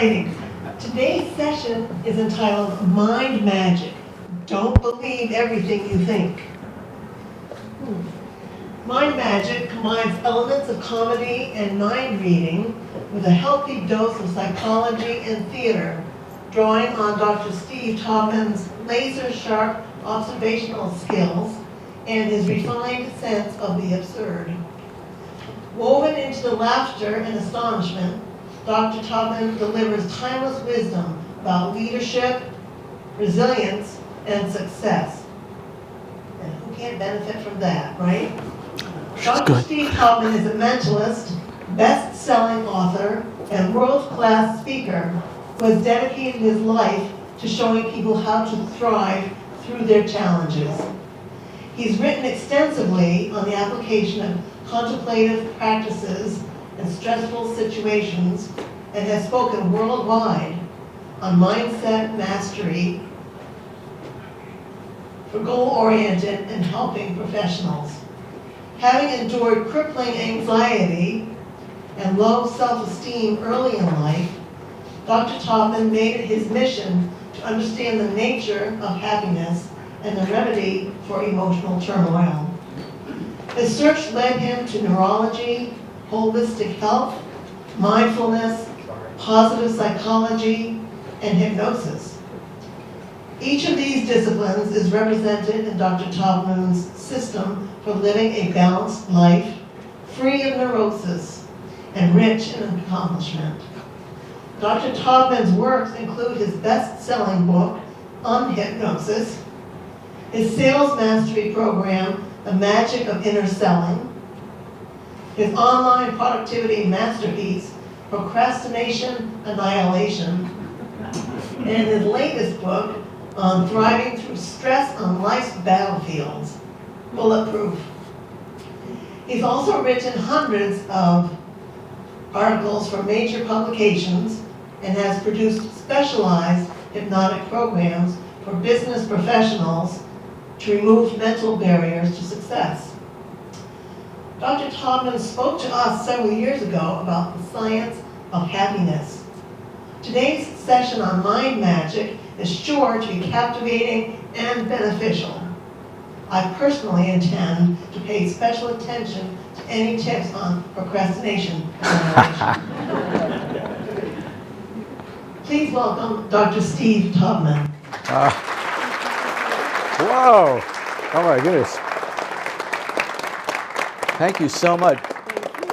exciting. Today's session is entitled Mind Magic. Don't believe everything you think. Mind Magic combines elements of comedy and mind reading with a healthy dose of psychology and theater, drawing on Dr. Steve Taubman's laser-sharp observational skills and his refined sense of the absurd. Woven into the laughter and astonishment, Dr. Taubman delivers timeless wisdom about leadership, resilience, and success. And who can't benefit from that, right? Dr. Steve Taubman is a mentalist, best-selling author, and world-class speaker who has dedicated his life to showing people how to thrive through their challenges. He's written extensively on the application of contemplative practices in stressful situations and has spoken worldwide on mindset mastery for goal-oriented and helping professionals. Having endured crippling anxiety and low self-esteem early in life, Dr. Taubman made it his mission to understand the nature of happiness and the remedy for emotional turmoil. His search led him to neurology, holistic health, mindfulness, positive psychology, and hypnosis. Each of these disciplines is represented in Dr. Taubman's system for living a balanced life, free of neurosis, and rich in accomplishment. Dr. Taubman's works include his best-selling book, on Hypnosis, his sales mastery program, The Magic of Inner Selling, his online productivity masterpiece, Procrastination Annihilation, and his latest book on thriving through stress on life's battlefields, Bulletproof. He's also written hundreds of articles for major publications and has produced specialized hypnotic programs for business professionals to remove mental barriers to success. Dr. Taubman spoke to us several years ago about the science of happiness. Today's session on mind magic is sure to be captivating and beneficial. I personally intend to pay special attention to any tips on procrastination. Please welcome Dr. Steve Taubman. Whoa! Oh my goodness. Thank you so much.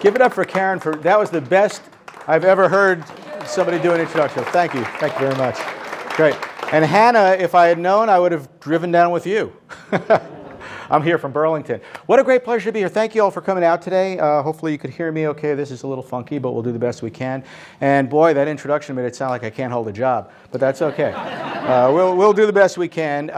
Give it up for Karen. That was the best I've ever heard somebody do an introduction. Thank you. Thank you very much. Great. And Hannah, if I had known, I would have driven down with you. I'm here from Burlington. What a great pleasure to be here. Thank you all for coming out today. Hopefully you could hear me okay. This is a little funky, but we'll do the best we can. And boy, that introduction made it sound like I can't hold a job, but that's okay. We'll do the best we can.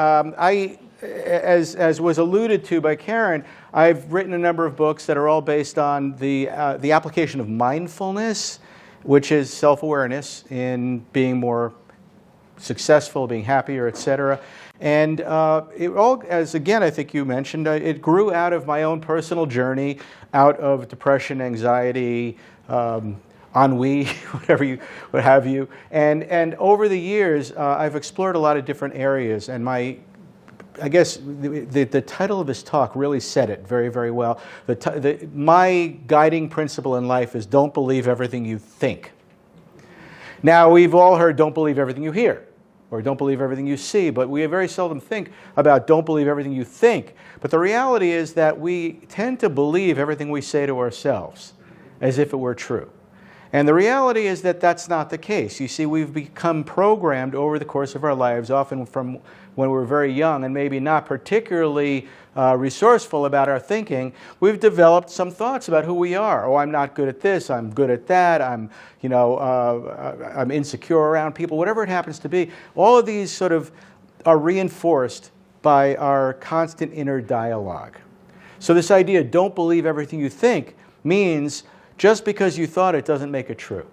As was alluded to by Karen, I've written a number of books that are all based on the application of mindfulness, which is self-awareness in being more successful, being happier, etc. And it all, as again I think you mentioned, it grew out of my own personal journey, out of depression, anxiety, ennui, what have you. And over the years, I've explored a lot of different areas, and I guess the title of this talk really said it very, very well. My guiding principle in life is don't believe everything you think. Now, we've all heard don't believe everything you hear, or don't believe everything you see, but we very seldom think about don't believe everything you think. But the reality is that we tend to believe everything we say to ourselves as if it were true. And the reality is that that's not the case. You see, we've become programmed over the course of our lives, often from when we're very young and maybe not particularly resourceful about our thinking. We've developed some thoughts about who we are. Oh, I'm not good at this, I'm good at that, I'm insecure around people, whatever it happens to be. All of these sort of are reinforced by our constant inner dialogue. So this idea, don't believe everything you think, means just because you thought it doesn't make it true.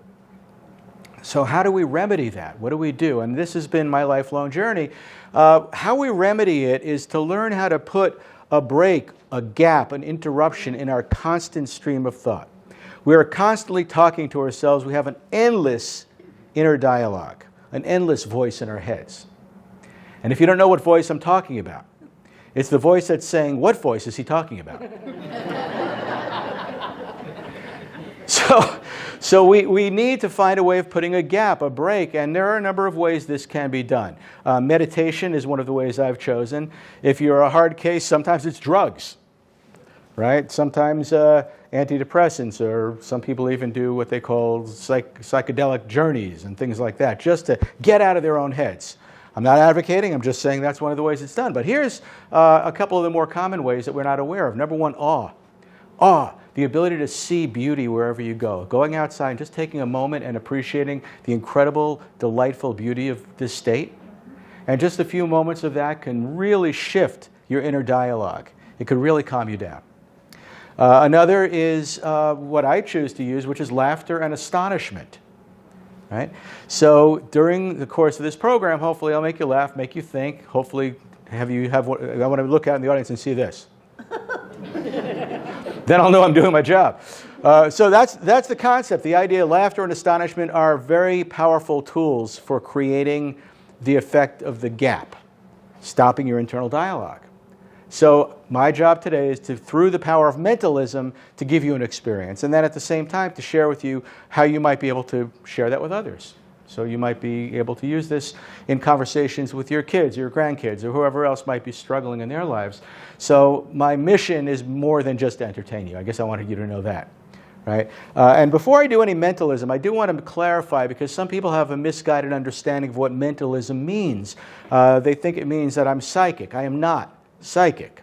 So how do we remedy that? What do we do? And this has been my lifelong journey. How we remedy it is to learn how to put a break, a gap, an interruption in our constant stream of thought. We are constantly talking to ourselves. We have an endless inner dialogue, an endless voice in our heads. And if you don't know what voice I'm talking about, it's the voice that's saying, what voice is he talking about? So we need to find a way of putting a gap, a break, and there are a number of ways this can be done. Meditation is one of the ways I've chosen. If you're a hard case, sometimes it's drugs, right? Sometimes antidepressants, or some people even do what they call psychedelic journeys and things like that, just to get out of their own heads. I'm not advocating, I'm just saying that's one of the ways it's done. But here's a couple of the more common ways that we're not aware of. Number one, awe. Awe, the ability to see beauty wherever you go. Going outside and just taking a moment and appreciating the incredible, delightful beauty of this state. And just a few moments of that can really shift your inner dialogue. It could really calm you down. Another is what I choose to use, which is laughter and astonishment. Right? So during the course of this program, hopefully I'll make you laugh, make you think, hopefully I want to look out in the audience and see this. Then I'll know I'm doing my job. So that's the concept. The idea of laughter and astonishment are very powerful tools for creating the effect of the gap, stopping your internal dialogue. So my job today is to, through the power of mentalism, to give you an experience, and then at the same time to share with you how you might be able to share that with others. So you might be able to use this in conversations with your kids, your grandkids, or whoever else might be struggling in their lives. So my mission is more than just to entertain you. I guess I wanted you to know that. Right? And before I do any mentalism, I do want to clarify, because some people have a misguided understanding of what mentalism means. They think it means that I'm psychic. I am not psychic.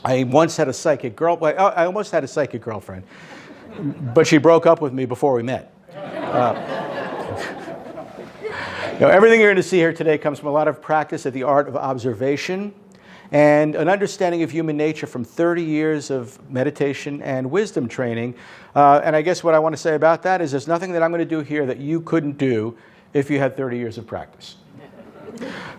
I once had a psychic I almost had a psychic girlfriend, but she broke up with me before we met. Everything you're going to see here today comes from a lot of practice of the art of observation and an understanding of human nature from 30 years of meditation and wisdom training. And I guess what I want to say about that is there's nothing that I'm going to do here that you couldn't do if you had 30 years of practice.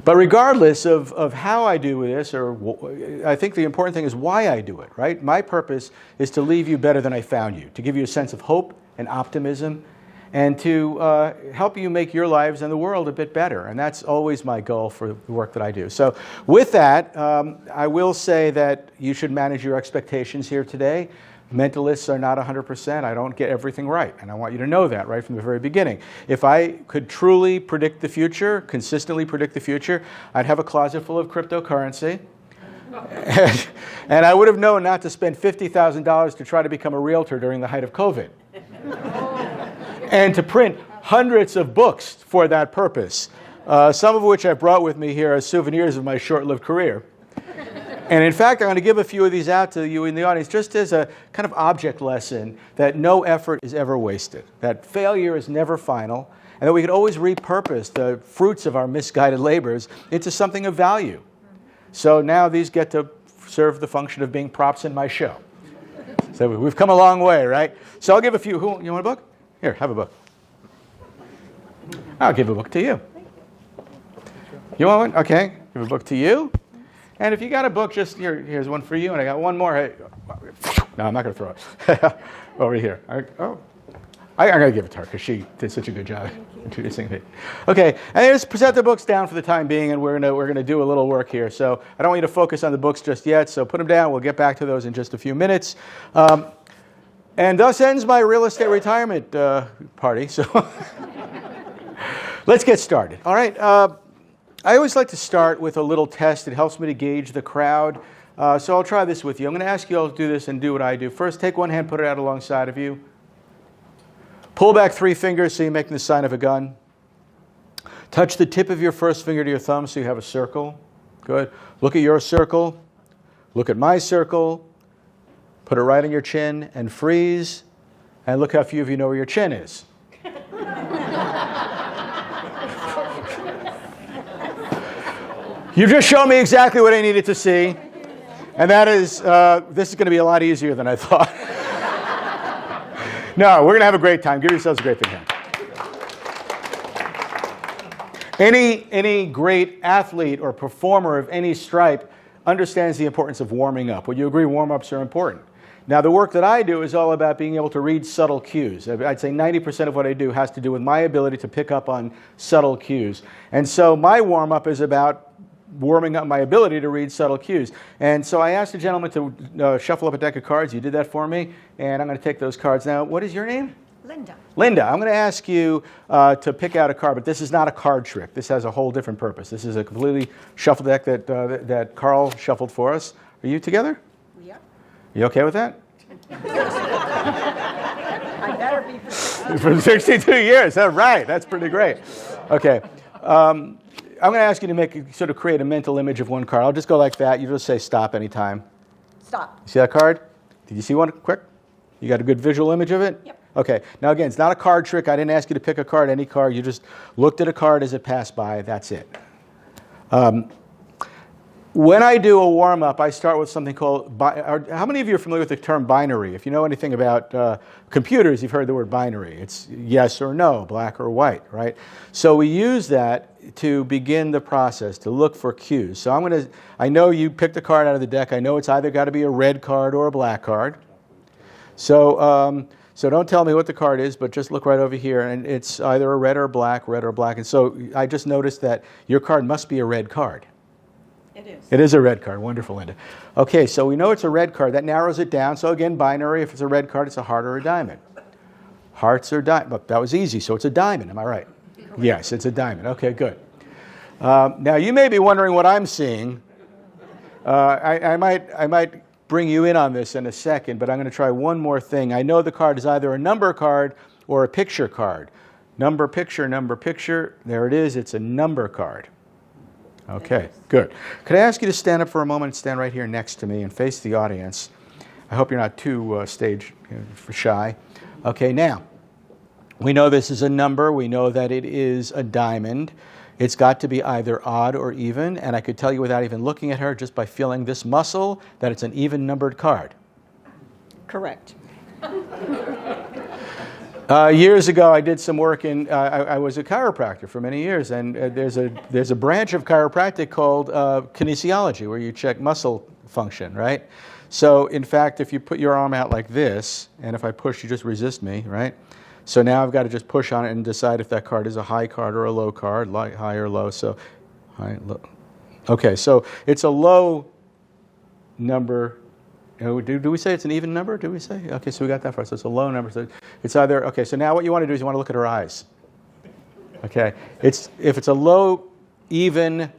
But regardless of how I do this, I think the important thing is why I do it, right? My purpose is to leave you better than I found you, to give you a sense of hope and optimism, and to help you make your lives and the world a bit better. And that's always my goal for the work that I do. So with that, I will say that you should manage your expectations here today. Mentalists are not 100%. I don't get everything right, and I want you to know that right from the very beginning. If I could truly predict the future, consistently predict the future, I'd have a closet full of cryptocurrency, and I would have known not to spend $50,000 to try to become a realtor during the height of COVID, and to print hundreds of books for that purpose, some of which I brought with me here as souvenirs of my short-lived career. And in fact, I'm going to give a few of these out to you in the audience just as a kind of object lesson that no effort is ever wasted, that failure is never final, and that we can always repurpose the fruits of our misguided labors into something of value. So now these get to serve the function of being props in my show. So we've come a long way, right? So I'll give a few. You want a book? Here, have a book. I'll give a book to you. You want one? Okay, give a book to you. And if you got a book, just here's one for you, and I got one more. Hey, no, I'm not going to throw it. Over here. I'm going to give it to her because she did such a good job introducing me. Okay, and just present the books down for the time being, and we're going to do a little work here. So I don't want you to focus on the books just yet, so put them down. We'll get back to those in just a few minutes. And thus ends my real estate retirement party. So let's get started. All right. I always like to start with a little test. It helps me to gauge the crowd. So I'll try this with you. I'm going to ask you all to do this and do what I do. First, take one hand, put it out alongside of you. Pull back 3 fingers so you're making the sign of a gun. Touch the tip of your first finger to your thumb so you have a circle. Good. Look at your circle. Look at my circle. Put it right on your chin and freeze. And look how few of you know where your chin is. You've just shown me exactly what I needed to see. And that is, this is going to be a lot easier than I thought. No, we're going to have a great time. Give yourselves a great big hand. Any great athlete or performer of any stripe understands the importance of warming up. Would you agree warm-ups are important? Now, the work that I do is all about being able to read subtle cues. I'd say 90% of what I do has to do with my ability to pick up on subtle cues. And so my warm-up is about warming up my ability to read subtle cues. And so I asked the gentleman to shuffle up a deck of cards. You did that for me, and I'm going to take those cards. Now, what is your name? Linda. Linda, I'm going to ask you to pick out a card, but this is not a card trick. This has a whole different purpose. This is a completely shuffled deck that Carl shuffled for us. Are you together? We are. You okay with that? I better be for For 62 years. All right. That's pretty great. Okay. I'm going to ask you to sort of create a mental image of one card. I'll just go like that. You just say stop anytime. Stop. See that card? Did you see one quick? You got a good visual image of it? Yep. Okay. Now, again, it's not a card trick. I didn't ask you to pick a card, any card. You just looked at a card as it passed by. That's it. When I do a warm-up, I start with something called, how many of you are familiar with the term binary? If you know anything about computers, you've heard the word binary. It's yes or no, black or white, right? So we use that to begin the process, to look for cues. So I know you picked a card out of the deck. I know it's either got to be a red card or a black card. So don't tell me what the card is, but just look right over here, and it's either a red or black, red or black. And so I just noticed that your card must be a red card. It is. It is a red card. Wonderful, Linda. Okay, so we know it's a red card. That narrows it down. So again, binary. If it's a red card, it's a heart or a diamond. Hearts or diamond. But that was easy. So it's a diamond. Am I right? Correct. Yes, it's a diamond. Okay, good. Now you may be wondering what I'm seeing. I might bring you in on this in a second, but I'm going to try one more thing. I know the card is either a number card or a picture card. Number, picture, number, picture. There it is. It's a number card. Okay, good. Could I ask you to stand up for a moment and stand right here next to me and face the audience? I hope you're not too stage shy. Okay, now, we know this is a number. We know that it is a diamond. It's got to be either odd or even, and I could tell you without even looking at her, just by feeling this muscle, that it's an even numbered card. Correct. Years ago, I did some work I was a chiropractor for many years, and there's a branch of chiropractic called kinesiology, where you check muscle function, right? So, in fact, if you put your arm out like this, and if I push, you just resist me, right? So now I've got to just push on it and decide if that card is a high card or a low card, high or low. So, high, low. Okay, so it's a low number. Do we say it's an even number? Do we say? Okay, so we got that far. So it's a low number. So it's either, okay, so now what you want to do is you want to look at her eyes. Okay, if it's a low, even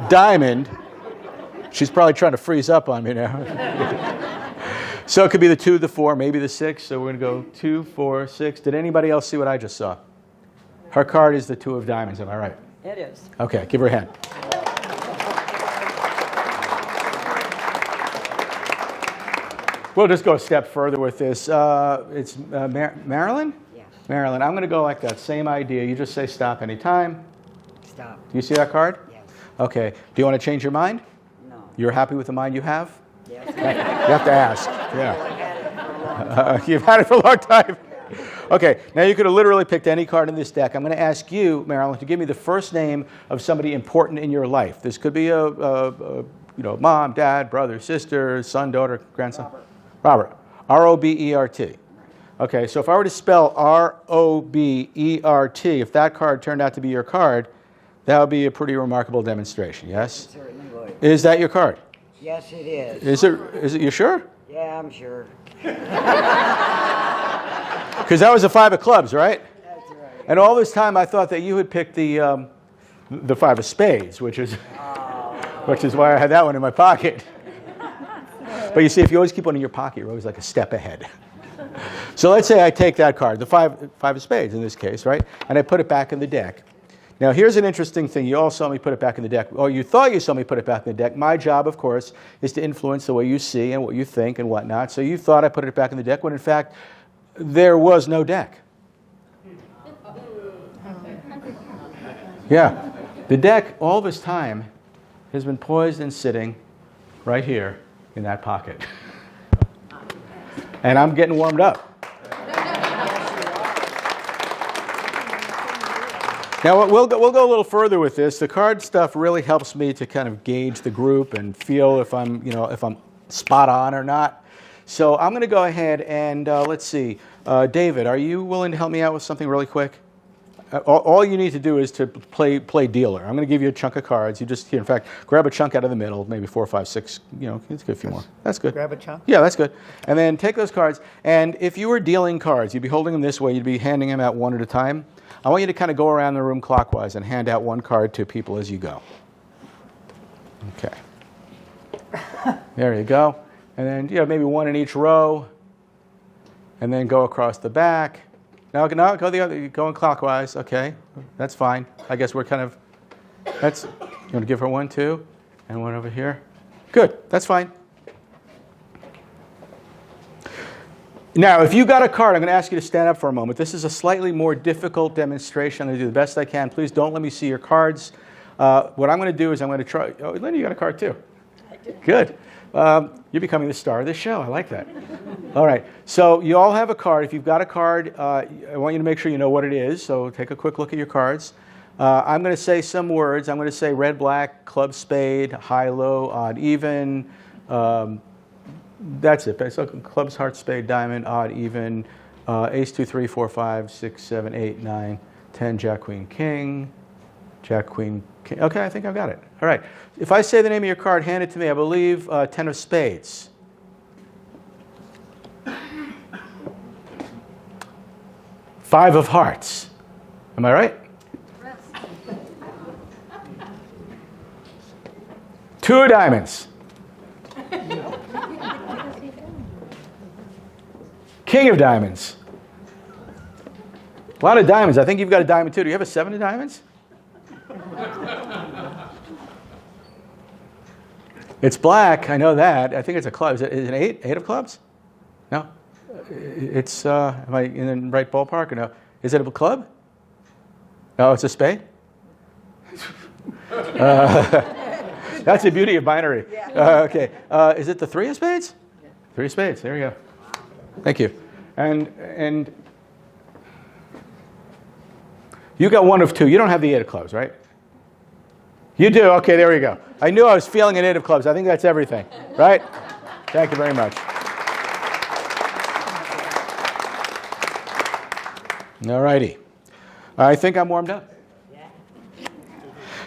diamond, she's probably trying to freeze up on me now. So it could be the 2, the 4, maybe the 6. So we're going to go 2, 4, 6. Did anybody else see what I just saw? Her card is the 2 of diamonds, am I right? It is. Okay, give her a hand. We'll just go a step further with this. It's Marilyn? Yes. Marilyn, I'm going to go like that. Same idea. You just say stop anytime. Stop. Do you see that card? Yes. Okay. Do you want to change your mind? No. You're happy with the mind you have? Yes. You have to ask. Yeah. I've had it for a long time. You've had it for a long time. Okay. Now you could have literally picked any card in this deck. I'm going to ask you, Marilyn, to give me the first name of somebody important in your life. This could be a mom, dad, brother, sister, son, daughter, grandson. Robert. R-O-B-E-R-T. Okay, so if I were to spell R-O-B-E-R-T, if that card turned out to be your card, that would be a pretty remarkable demonstration, yes? It certainly would. Is that your card? Yes, it is. Is it, you sure? Yeah, I'm sure. Because that was a 5 of clubs, right? That's right. And all this time I thought that you had picked the 5 of spades, which is why I had that one in my pocket. But you see, if you always keep one in your pocket, you're always like a step ahead. So let's say I take that card, the 5 of spades in this case, right? And I put it back in the deck. Now, here's an interesting thing. You all saw me put it back in the deck. Or you thought you saw me put it back in the deck. My job, of course, is to influence the way you see and what you think and whatnot. So you thought I put it back in the deck when, in fact, there was no deck. Yeah. The deck, all this time, has been poised and sitting right here in that pocket. And I'm getting warmed up. Now, we'll go a little further with this. The card stuff really helps me to kind of gauge the group and feel if I'm spot on or not. So I'm going to go ahead and let's see. David, are you willing to help me out with something really quick? All you need to do is to play dealer. I'm going to give you a chunk of cards. You just, here, in fact, grab a chunk out of the middle, maybe 4, 5, 6. Let's get a few more. That's good. Grab a chunk? Yeah, that's good. And then take those cards. And if you were dealing cards, you'd be holding them this way. You'd be handing them out one at a time. I want you to kind of go around the room clockwise and hand out one card to people as you go. Okay. There you go. And then maybe one in each row. And then go across the back. Now go the other. Going clockwise. Okay, that's fine. I guess we're kind of. You want to give her one too, and one over here. Good. That's fine. Now, if you got a card, I'm going to ask you to stand up for a moment. This is a slightly more difficult demonstration. I'm going to do the best I can. Please don't let me see your cards. What I'm going to do is I'm going to try. Oh, Linda, you got a card too. I do. Good. You're becoming the star of this show. I like that. All right. So you all have a card. If you've got a card, I want you to make sure you know what it is. So take a quick look at your cards. I'm going to say some words. I'm going to say red, black, club, spade, high, low, odd, even. That's it. So clubs, heart, spade, diamond, odd, even, ace, 2, 3, 4, 5, 6, 7, 8, 9, 10, jack, queen, king, jack, queen, king. Okay, I think I've got it. All right. If I say the name of your card, hand it to me. I believe 10 of spades. Five of hearts. Am I right? Two of diamonds. King of diamonds. A lot of diamonds. I think you've got a diamond too. Do you have a 7 of diamonds? It's black. I know that. I think it's a club. Is it an 8? 8 of clubs? No. It's, am I in the right ballpark or no? Is it a club? No, it's a spade? That's the beauty of binary. Okay. Is it the 3 of spades? Yeah. 3 of spades. There you go. Thank you. And you got 1 of 2. You don't have the 8 of clubs, right? You do? Okay, there we go. I knew I was feeling an 8 of clubs. I think that's everything, right? Thank you very much. All righty. I think I'm warmed up.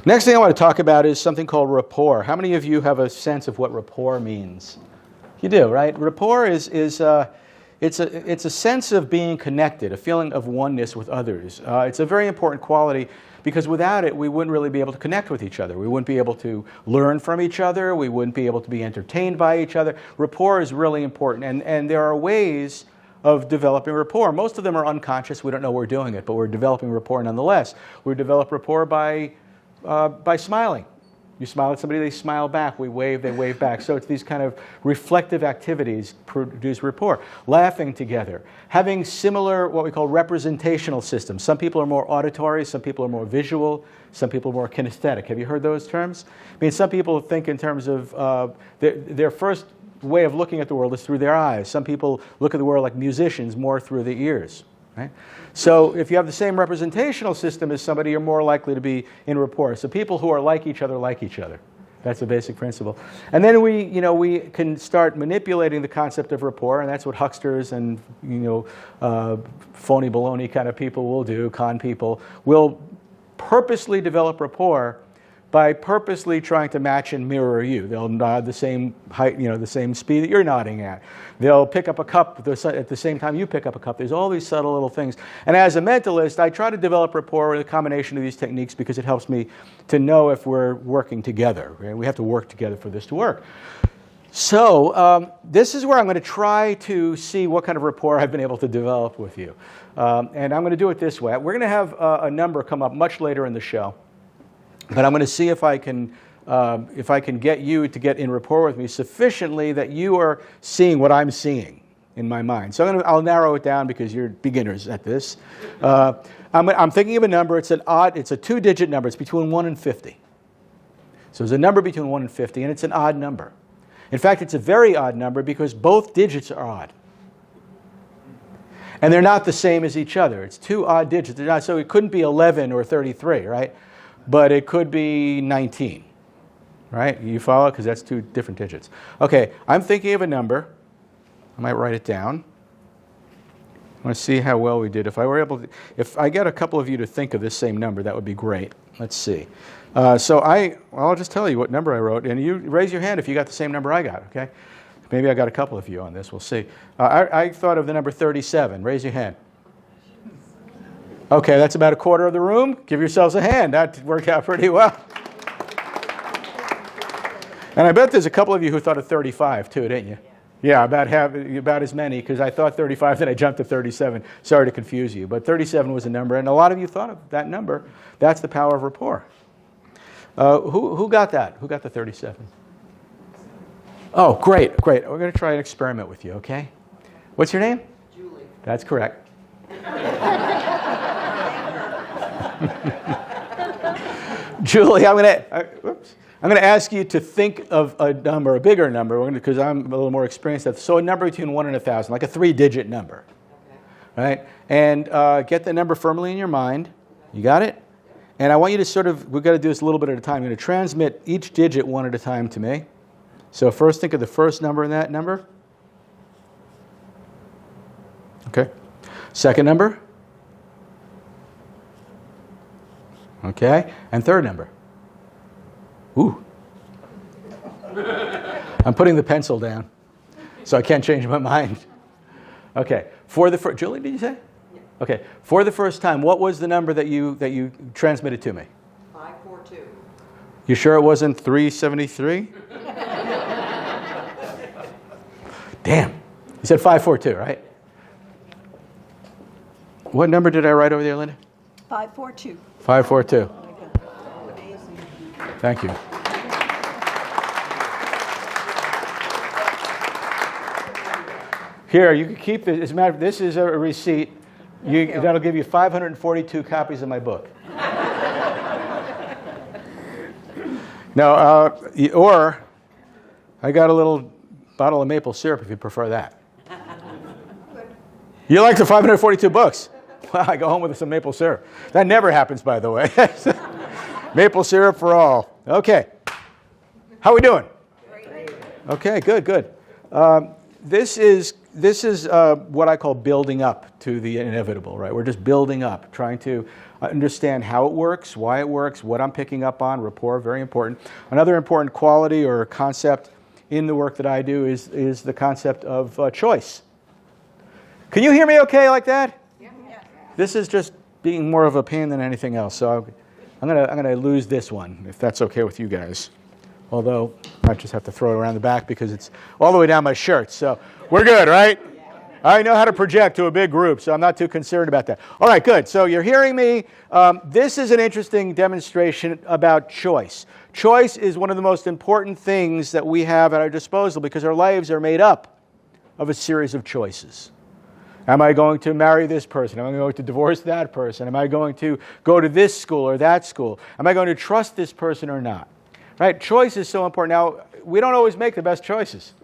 Next thing I want to talk about is something called rapport. How many of you have a sense of what rapport means? You do, right? Rapport is it's a sense of being connected, a feeling of oneness with others. It's a very important quality because without it, we wouldn't really be able to connect with each other. We wouldn't be able to learn from each other. We wouldn't be able to be entertained by each other. Rapport is really important, and there are ways of developing rapport. Most of them are unconscious. We don't know we're doing it, but we're developing rapport nonetheless. We develop rapport by smiling. You smile at somebody, they smile back. We wave, they wave back. So it's these kind of reflective activities produce rapport. Laughing together. Having similar, what we call representational systems. Some people are more auditory, some people are more visual, some people are more kinesthetic. Have you heard those terms? I mean, some people think in terms of their first way of looking at the world is through their eyes. Some people look at the world like musicians, more through the ears. Right? So if you have the same representational system as somebody, you're more likely to be in rapport. So people who are like each other like each other. That's a basic principle. And then we can start manipulating the concept of rapport, and that's what hucksters and phony baloney kind of people will do, con people, will purposely develop rapport by purposely trying to match and mirror you. They'll nod the same height, the same speed that you're nodding at. They'll pick up a cup at the same time you pick up a cup. There's all these subtle little things. And as a mentalist, I try to develop rapport with a combination of these techniques because it helps me to know if we're working together. Right? We have to work together for this to work. So this is where I'm going to try to see what kind of rapport I've been able to develop with you. And I'm going to do it this way. We're going to have a number come up much later in the show. But I'm going to see if I can get you to get in rapport with me sufficiently that you are seeing what I'm seeing in my mind. So I'll narrow it down because you're beginners at this. I'm thinking of a number. It's a 2-digit number. It's between 1 and 50. So there's a number between 1 and 50, and it's an odd number. In fact, it's a very odd number because both digits are odd. And they're not the same as each other. It's 2 odd digits. They're not, so it couldn't be 11 or 33, right? But it could be 19, right? You follow? Because that's 2 different digits. Okay, I'm thinking of a number. I'm might write it down. I want to see how well we did. If I get a couple of you to think of this same number, that would be great. Let's see. I'll just tell you what number I wrote, and you raise your hand if you got the same number I got, okay? Maybe I got a couple of you on this. We'll see. I thought of the number 37. Raise your hand. Okay, that's about a quarter of the room. Give yourselves a hand. That worked out pretty well. And I bet there's a couple of you who thought of 35 too, didn't you? Yeah, about as many, because I thought 35, then I jumped to 37. Sorry to confuse you, but 37 was a number, and a lot of you thought of that number. That's the power of rapport. Who got that? Who got the 37? Oh, great. We're going to try an experiment with you, okay? What's your name? Julie. That's correct. Julie, I'm going to ask you to think of a number, a bigger number, because I'm a little more experienced at this. So a number between 1 and 1,000, like a 3-digit number. Okay. Right? And get the number firmly in your mind. You got it? And I want you to we've got to do this a little bit at a time. I'm going to transmit each digit one at a time to me. So first think of the first number in that number. Okay. Second number. Okay. And third number. Ooh. I'm putting the pencil down, so I can't change my mind. Okay. Julie, did you say? Yeah. Okay. For the first time, what was the number that you transmitted to me? 542. You sure it wasn't 373? Damn. You said 542, right? What number did I write over there, Linda? 542. 542. Thank you. Here, you can keep this. As a matter of, this is a receipt. That'll give you 542 copies of my book. Now, or I got a little bottle of maple syrup if you prefer that. You like the 542 books? Well, I go home with some maple syrup. That never happens, by the way. Maple syrup for all. Okay. How are we doing? Great. Okay, good. This is what I call building up to the inevitable, right? We're just building up, trying to understand how it works, why it works, what I'm picking up on, rapport, very important. Another important quality or concept in the work that I do is the concept of choice. Can you hear me okay like that? Yeah. This is just being more of a pain than anything else, so I'm gonna lose this one, if that's okay with you guys. Although, I might just have to throw it around the back because it's all the way down my shirt, so we're good, right? I know how to project to a big group, so I'm not too concerned about that. All right, good. So you're hearing me. This is an interesting demonstration about choice. Choice is one of the most important things that we have at our disposal because our lives are made up of a series of choices. Am I going to marry this person? Am I going to divorce that person? Am I going to go to this school or that school? Am I going to trust this person or not? Right? Choice is so important. Now, we don't always make the best choices.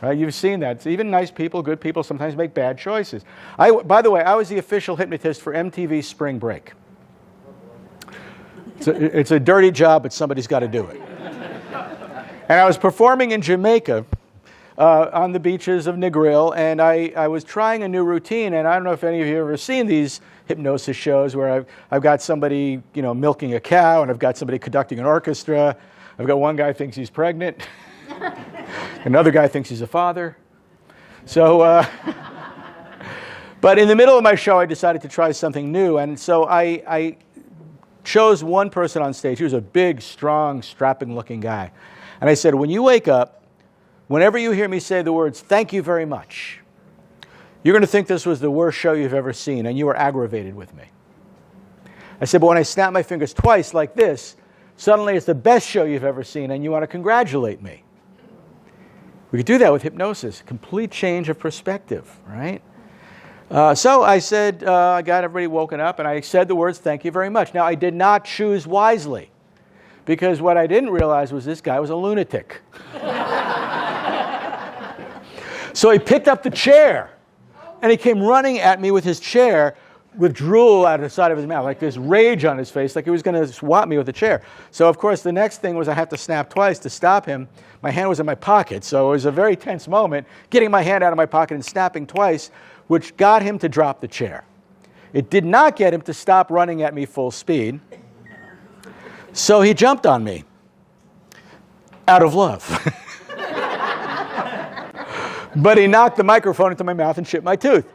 Right? You've seen that. Even nice people, good people, sometimes make bad choices. By the way, I was the official hypnotist for MTV's Spring Break. It's a dirty job, but somebody's got to do it. And I was performing in Jamaica on the beaches of Negril, and I was trying a new routine, and I don't know if any of you have ever seen these hypnosis shows where I've got somebody, milking a cow, and I've got somebody conducting an orchestra. I've got one guy thinks he's pregnant. Another guy thinks he's a father. So, but in the middle of my show, I decided to try something new, and so I chose one person on stage. He was a big, strong, strapping-looking guy. And I said, when you wake up, whenever you hear me say the words, "Thank you very much," you're going to think this was the worst show you've ever seen, and you were aggravated with me. I said, but when I snap my fingers twice like this, suddenly it's the best show you've ever seen, and you want to congratulate me. We could do that with hypnosis, complete change of perspective, right? So I said, I got everybody woken up, and I said the words, "Thank you very much." Now, I did not choose wisely, because what I didn't realize was this guy was a lunatic. So he picked up the chair, and he came running at me with his chair, with drool out of the side of his mouth, like this rage on his face, like he was going to swat me with a chair. So, of course, the next thing was I had to snap twice to stop him. My hand was in my pocket, so it was a very tense moment, getting my hand out of my pocket and snapping twice, which got him to drop the chair. It did not get him to stop running at me full speed. So he jumped on me out of love. But he knocked the microphone into my mouth and chipped my tooth.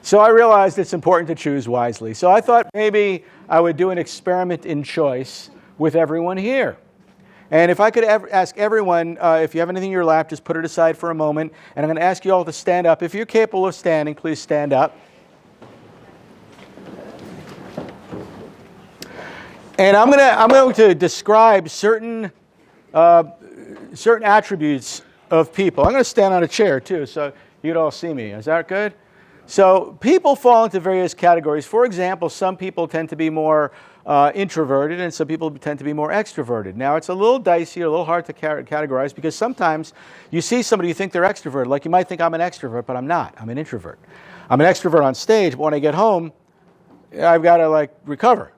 So I realized it's important to choose wisely. So I thought maybe I would do an experiment in choice with everyone here. And if I could ask everyone, if you have anything in your lap, just put it aside for a moment. And I'm going to ask you all to stand up. If you're capable of standing, please stand up. And I'm going to describe certain attributes of people. I'm going to stand on a chair too, so you'd all see me. Is that good? So people fall into various categories. For example, some people tend to be more introverted, and some people tend to be more extroverted. Now, it's a little dicey, a little hard to categorize, because sometimes you see somebody, you think they're extroverted. Like you might think I'm an extrovert, but I'm not. I'm an introvert. I'm an extrovert on stage, but when I get home, I've got to recover.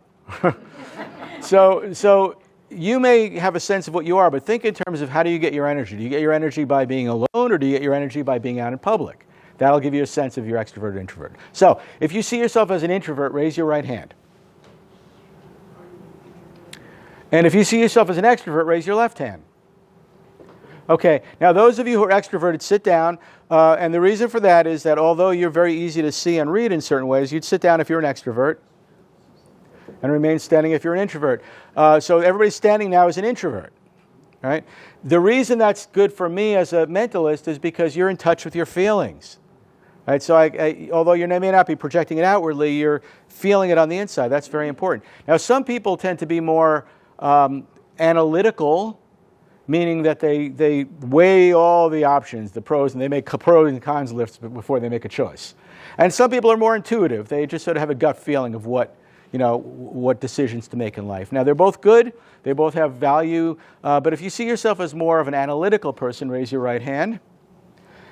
So you may have a sense of what you are, but think in terms of how do you get your energy? Do you get your energy by being alone, or do you get your energy by being out in public? That'll give you a sense of your extrovert or introvert. So if you see yourself as an introvert, raise your right hand. And if you see yourself as an extrovert, raise your left hand. Okay, now those of you who are extroverted, sit down. And the reason for that is that although you're very easy to see and read in certain ways, you'd sit down if you're an extrovert and remain standing if you're an introvert. So everybody standing now is an introvert. Right? The reason that's good for me as a mentalist is because you're in touch with your feelings. Right? So although you may not be projecting it outwardly, you're feeling it on the inside. That's very important. Now, some people tend to be more analytical, meaning that they weigh all the options, the pros, and they make pros and cons lists before they make a choice. And some people are more intuitive. They just sort of have a gut feeling of what decisions to make in life. Now, they're both good. They both have value. But if you see yourself as more of an analytical person, raise your right hand.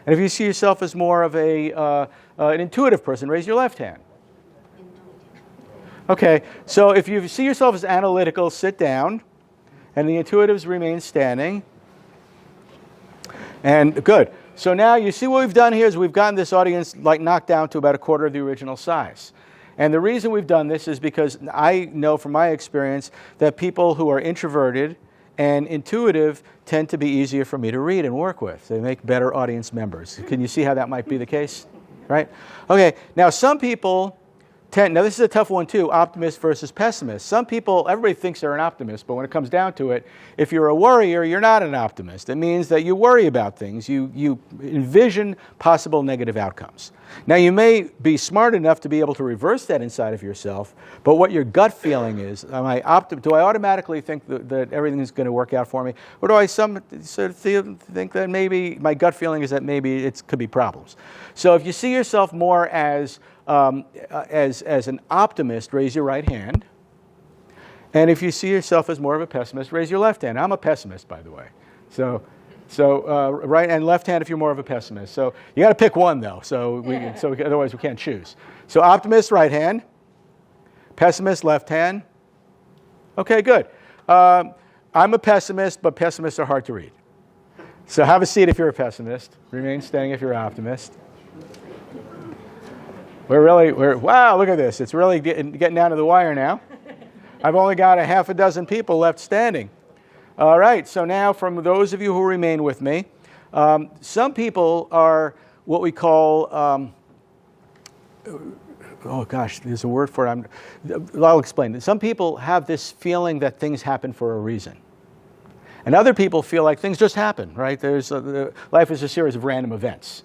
And if you see yourself as more of an intuitive person, raise your left hand. Okay, so if you see yourself as analytical, sit down. And the intuitives remain standing. And good. So now you see what we've done here is we've gotten this audience knocked down to about a quarter of the original size. And the reason we've done this is because I know from my experience that people who are introverted and intuitive tend to be easier for me to read and work with. They make better audience members. Can you see how that might be the case? Right? Okay, now some people now this is a tough one too, optimist versus pessimist. Some people, everybody thinks they're an optimist, but when it comes down to it, if you're a worrier, you're not an optimist. It means that you worry about things. You envision possible negative outcomes. Now, you may be smart enough to be able to reverse that inside of yourself, but what your gut feeling is, do I automatically think that everything is going to work out for me? Or do I sort of think that maybe my gut feeling is that maybe it could be problems? So if you see yourself more as an optimist, raise your right hand. And if you see yourself as more of a pessimist, raise your left hand. I'm a pessimist, by the way. So right and left hand if you're more of a pessimist. So you got to pick one, though. Otherwise we can't choose. So optimist, right hand. Pessimist, left hand. Okay, good. I'm a pessimist, but pessimists are hard to read. So have a seat if you're a pessimist. Remain standing if you're an optimist. Wow, look at this. It's really getting down to the wire now. I've only got a half a dozen people left standing. All right, so now from those of you who remain with me, some people are what we call, there's a word for it. I'll explain. Some people have this feeling that things happen for a reason. And other people feel like things just happen, right? Life is a series of random events.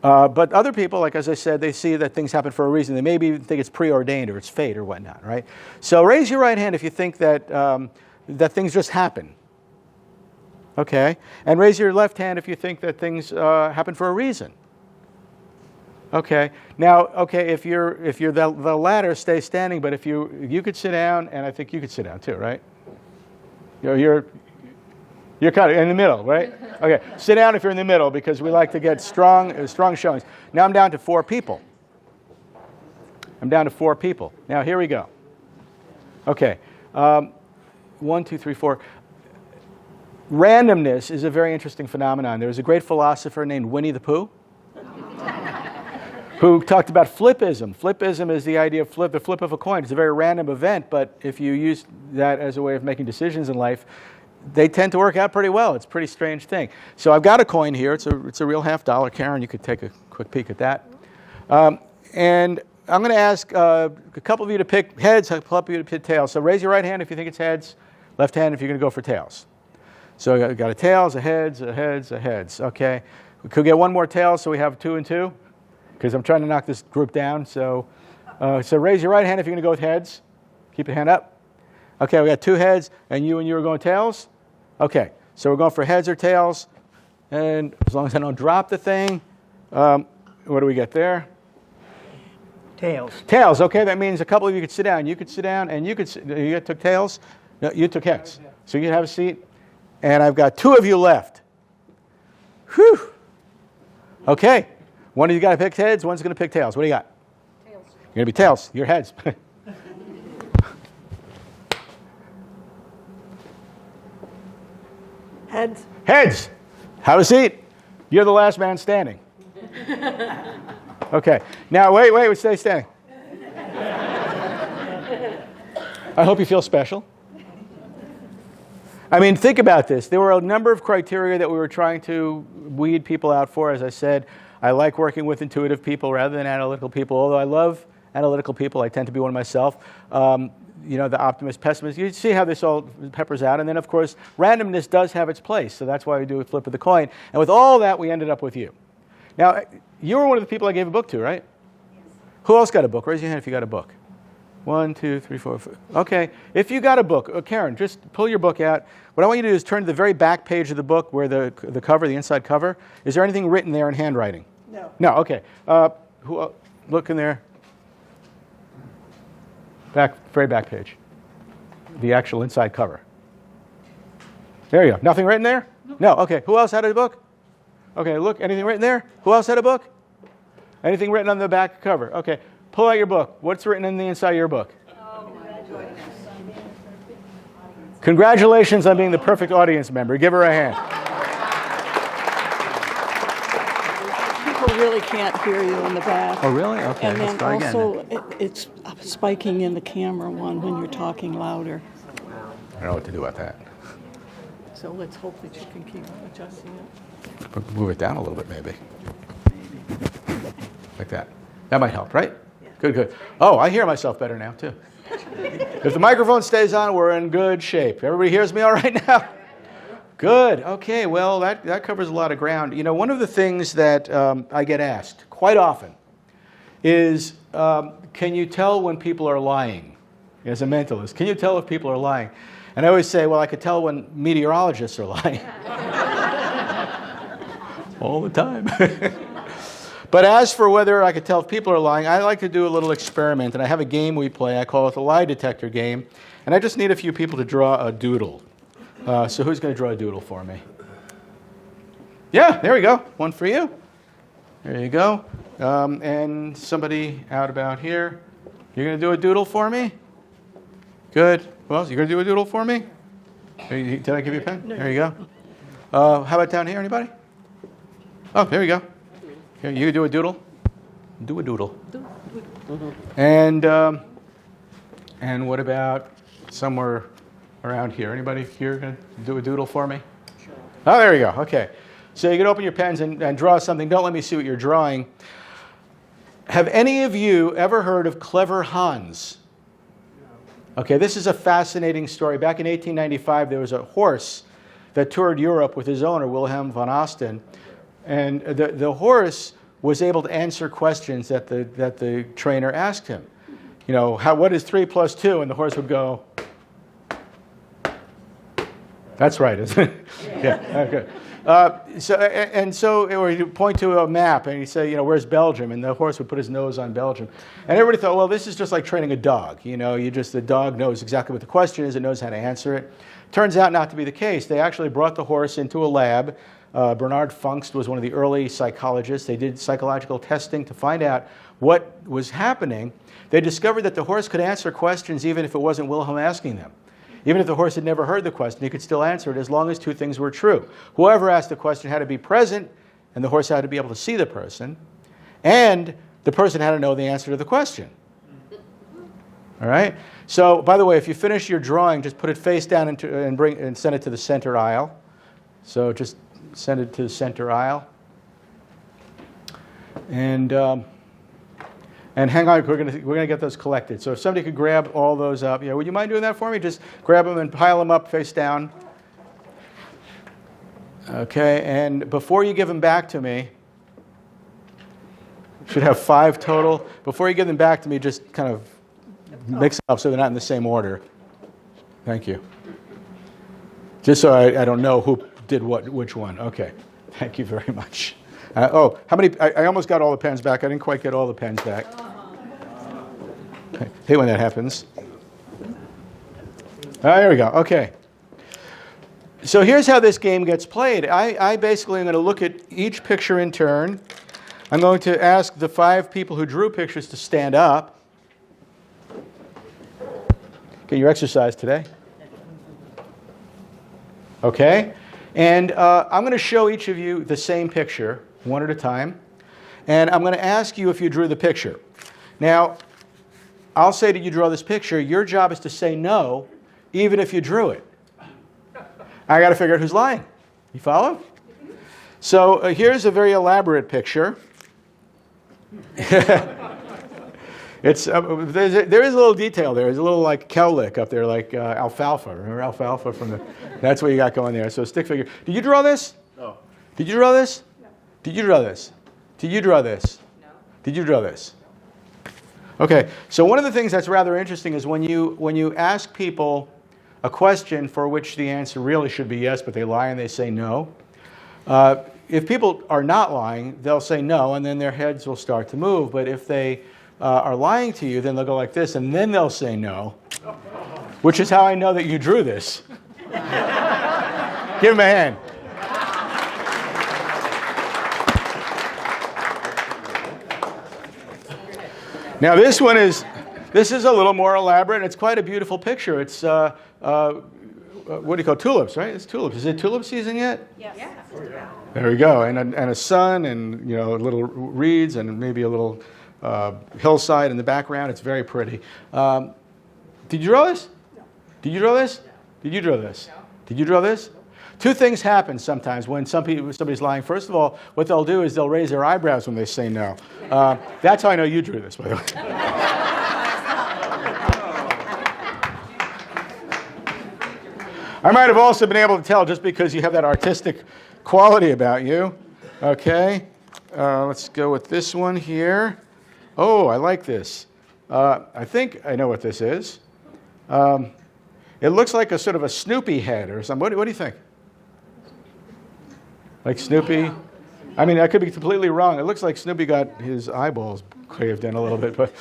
But other people, like as I said, they see that things happen for a reason. They maybe even think it's preordained or it's fate or whatnot, right? So raise your right hand if you think that things just happen. Okay? And raise your left hand if you think that things happen for a reason. Okay? Now, if you're the latter, stay standing, but if you could sit down, and I think you could sit down too, right? You're kind of in the middle, right? Okay, sit down if you're in the middle because we like to get strong showings. Now I'm down to 4 people. I'm down to 4 people. Now, here we go. Okay. 1, 2, 3, 4. Randomness is a very interesting phenomenon. There was a great philosopher named Winnie the Pooh who talked about flippism. Flippism is the idea of the flip of a coin. It's a very random event, but if you use that as a way of making decisions in life, they tend to work out pretty well. It's a pretty strange thing. So I've got a coin here. It's a real $50. Karen, you could take a quick peek at that. And I'm going to ask a couple of you to pick heads, a couple of you to pick tails. So raise your right hand if you think it's heads, left hand if you're going to go for tails. So I got a tails, a heads, a heads, a heads. Okay. We could get one more tail, so we have 2 and 2, because I'm trying to knock this group down. So raise your right hand if you're going to go with heads. Keep your hand up. Okay, we got 2 heads, and you are going tails. Okay, so we're going for heads or tails. And as long as I don't drop the thing, what do we get there? Tails. Tails. Okay, that means a couple of you could sit down. You could sit down, and you could sit. You took tails? No, you took heads. So you can have a seat. And I've got 2 of you left. Whew. Okay. One of you got to pick heads. One's going to pick tails. What do you got? Tails. You're going to be tails. You're heads. Heads. Heads. Have a seat. You're the last man standing. Okay. Now, wait. Stay standing. I hope you feel special. I mean, think about this. There were a number of criteria that we were trying to weed people out for. As I said, I like working with intuitive people rather than analytical people. Although I love analytical people, I tend to be one myself. The optimist, pessimist. You see how this all peppers out. And then, of course, randomness does have its place. So that's why we do a flip of the coin. And with all that, we ended up with you. Now, you were one of the people I gave a book to, right? Yes. Who else got a book? Raise your hand if you got a book. 1, 2, 3, 4, 5. Okay. If you got a book, Karen, just pull your book out. What I want you to do is turn to the very back page of the book where the cover, the inside cover. Is there anything written there in handwriting? No. No. Okay. Look in there. Very back page. The actual inside cover. There you go. Nothing written there? No. Okay. Who else had a book? Okay. Look. Anything written there? Who else had a book? Anything written on the back cover? Okay. Pull out your book. What's written in the inside of your book? Oh, my goodness. Congratulations on being the perfect audience member. Give her a hand. People really can't hear you in the back. Oh, really? Okay. And Let's then try again. also, it's spiking in the camera one when you're talking louder. I don't know what to do about that. So let's hope that you can keep adjusting it. Move it down a little bit, maybe. Like that. That might help, right? Good. Oh, I hear myself better now, too. If the microphone stays on, we're in good shape. Everybody hears me all right now? Good. Okay, well, that covers a lot of ground. You know, one of the things that I get asked quite often is, can you tell when people are lying? As a mentalist, can you tell if people are lying? And I always say, well, I could tell when meteorologists are lying. All the time. But as for whether I could tell if people are lying, I like to do a little experiment, and I have a game we play. I call it the lie detector game, and I just need a few people to draw a doodle. So who's going to draw a doodle for me? Yeah, there we go. One for you. There you go. And somebody out about here. You're going to do a doodle for me? Good. Who else? You're going to do a doodle for me? Did I give you a pen? There you go. How about down here? Anybody? Oh, there you go. Here, you do a doodle. Do a doodle. And what about somewhere around here? Anybody here going to do a doodle for me? Sure. Oh, there you go. Okay. So you can open your pens and draw something. Don't let me see what you're drawing. Have any of you ever heard of Clever Hans? No. Okay, this is a fascinating story. Back in 1895, there was a horse that toured Europe with his owner, Wilhelm von Osten. And the horse was able to answer questions that the trainer asked him. You know, what is 3 plus 2? And the horse would go, that's right, isn't it? Yeah, okay. Or he'd point to a map and he'd say, where's Belgium? And the horse would put his nose on Belgium. And everybody thought, well, this is just like training a dog. The dog knows exactly what the question is, it knows how to answer it. Turns out not to be the case. They actually brought the horse into a lab. Bernard Funkst was one of the early psychologists. They did psychological testing to find out what was happening, they discovered that the horse could answer questions even if it wasn't Wilhelm asking them. Even if the horse had never heard the question, he could still answer it as long as two things were true. Whoever asked the question had to be present, and the horse had to be able to see the person, and the person had to know the answer to the question. All right? So, by the way, if you finish your drawing, just put it face down and send it to the center aisle. So just send it to the center aisle. And hang on, we're gonna get those collected. So if somebody could grab all those up, would you mind doing that for me? Just grab them and pile them up face down. Okay, and before you give them back to me, should have 5 total. Before you give them back to me, just kind of mix them up so they're not in the same order. Thank you. Just so I don't know who did which one. Okay, thank you very much. How many? I almost got all the pens back. I didn't quite get all the pens back. I hate when that happens. There we go. Okay. So here's how this game gets played. I basically am going to look at each picture in turn. I'm going to ask the 5 people who drew pictures to stand up. Get your exercise today. Okay. And I'm going to show each of you the same picture, one at a time. And I'm going to ask you if you drew the picture. Now, I'll say, did you draw this picture? Your job is to say no, even if you drew it. I got to figure out who's lying. You follow? So here's a very elaborate picture. It's there is a little detail there. There's a little like cowlick up there, like alfalfa. Remember alfalfa from the? That's what you got going there. So stick figure. Did you draw this? No. Did you draw this? No. Did you draw this? Did you draw this? No. Did you draw this? Okay. So one of the things that's rather interesting is when you ask people a question for which the answer really should be yes, but they lie and they say no. If people are not lying, they'll say no, and then their heads will start to move. But if they are lying to you, then they'll go like this, and then they'll say no, which is how I know that you drew this. Give him a hand. Now this is a little more elaborate. It's quite a beautiful picture. It's what do you call tulips, right? It's tulips. Is it tulip season yet? Yes. There we go. And a sun, and little reeds, and maybe a little hillside in the background. It's very pretty. Did you draw this? No. Did you draw this? No. Did you draw this? No. Did you draw this? Two things happen sometimes when somebody's lying. First of all, what they'll do is they'll raise their eyebrows when they say no. That's how I know you drew this, by the way. I might have also been able to tell just because you have that artistic quality about you. Okay, let's go with this one here. Oh, I like this. I think I know what this is. It looks like a sort of a Snoopy head or something. What do you think? Like Snoopy? I mean, I could be completely wrong. It looks like Snoopy got his eyeballs craved in a little bit, but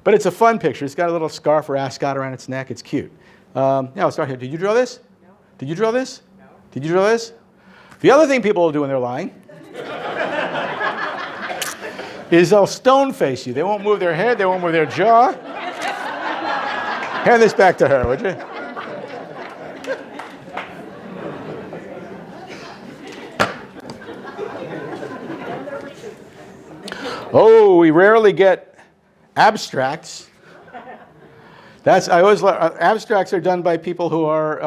it's a fun picture. It's got a little scarf or ascot around its neck. It's cute. Now let's start here. Did you draw this? No. Did you draw this? No. Did you draw this? The other thing people will do when they're lying is they'll stone face you. They won't move their head. They won't move their jaw. Hand this back to her, would you? Oh, we rarely get abstracts. Abstracts are done by people who are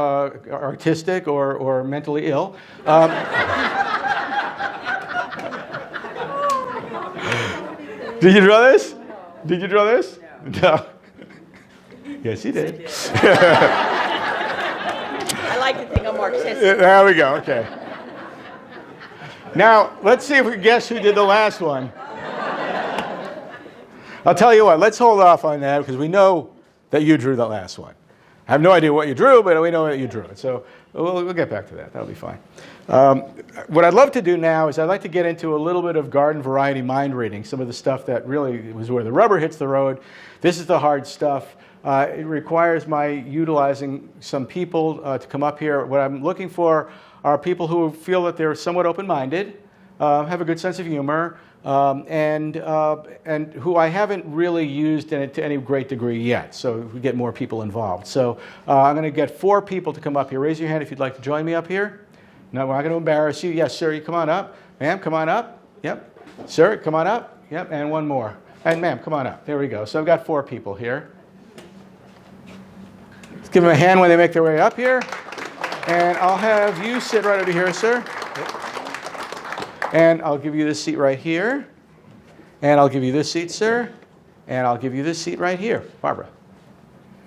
artistic or mentally ill. Did you draw this? Did you draw this? No. Yes, he did. I like to think I'm artistic. There we go. Okay. Now let's see if we can guess who did the last one. I'll tell you what. Let's hold off on that because we know that you drew the last one. I have no idea what you drew, but we know that you drew it. So we'll get back to that. That'll be fine. What I'd love to do now is I'd like to get into a little bit of garden variety mind reading, some of the stuff that really was where the rubber hits the road. This is the hard stuff. It requires my utilizing some people to come up here. What I'm looking for are people who feel that they're somewhat open-minded, have a good sense of humor, and who I haven't really used in it to any great degree yet. So we get more people involved. So I'm going to get 4 people to come up here. Raise your hand if you'd like to join me up here. No, we're not going to embarrass you. Yes, sir, you come on up. Ma'am, come on up. Yep. Sir, come on up. Yep, and one more. And ma'am, come on up. There we go. So I've got 4 people here. Let's give them a hand when they make their way up here. And I'll have you sit right over here, sir. And I'll give you this seat right here. And I'll give you this seat, sir. And I'll give you this seat right here. Barbara.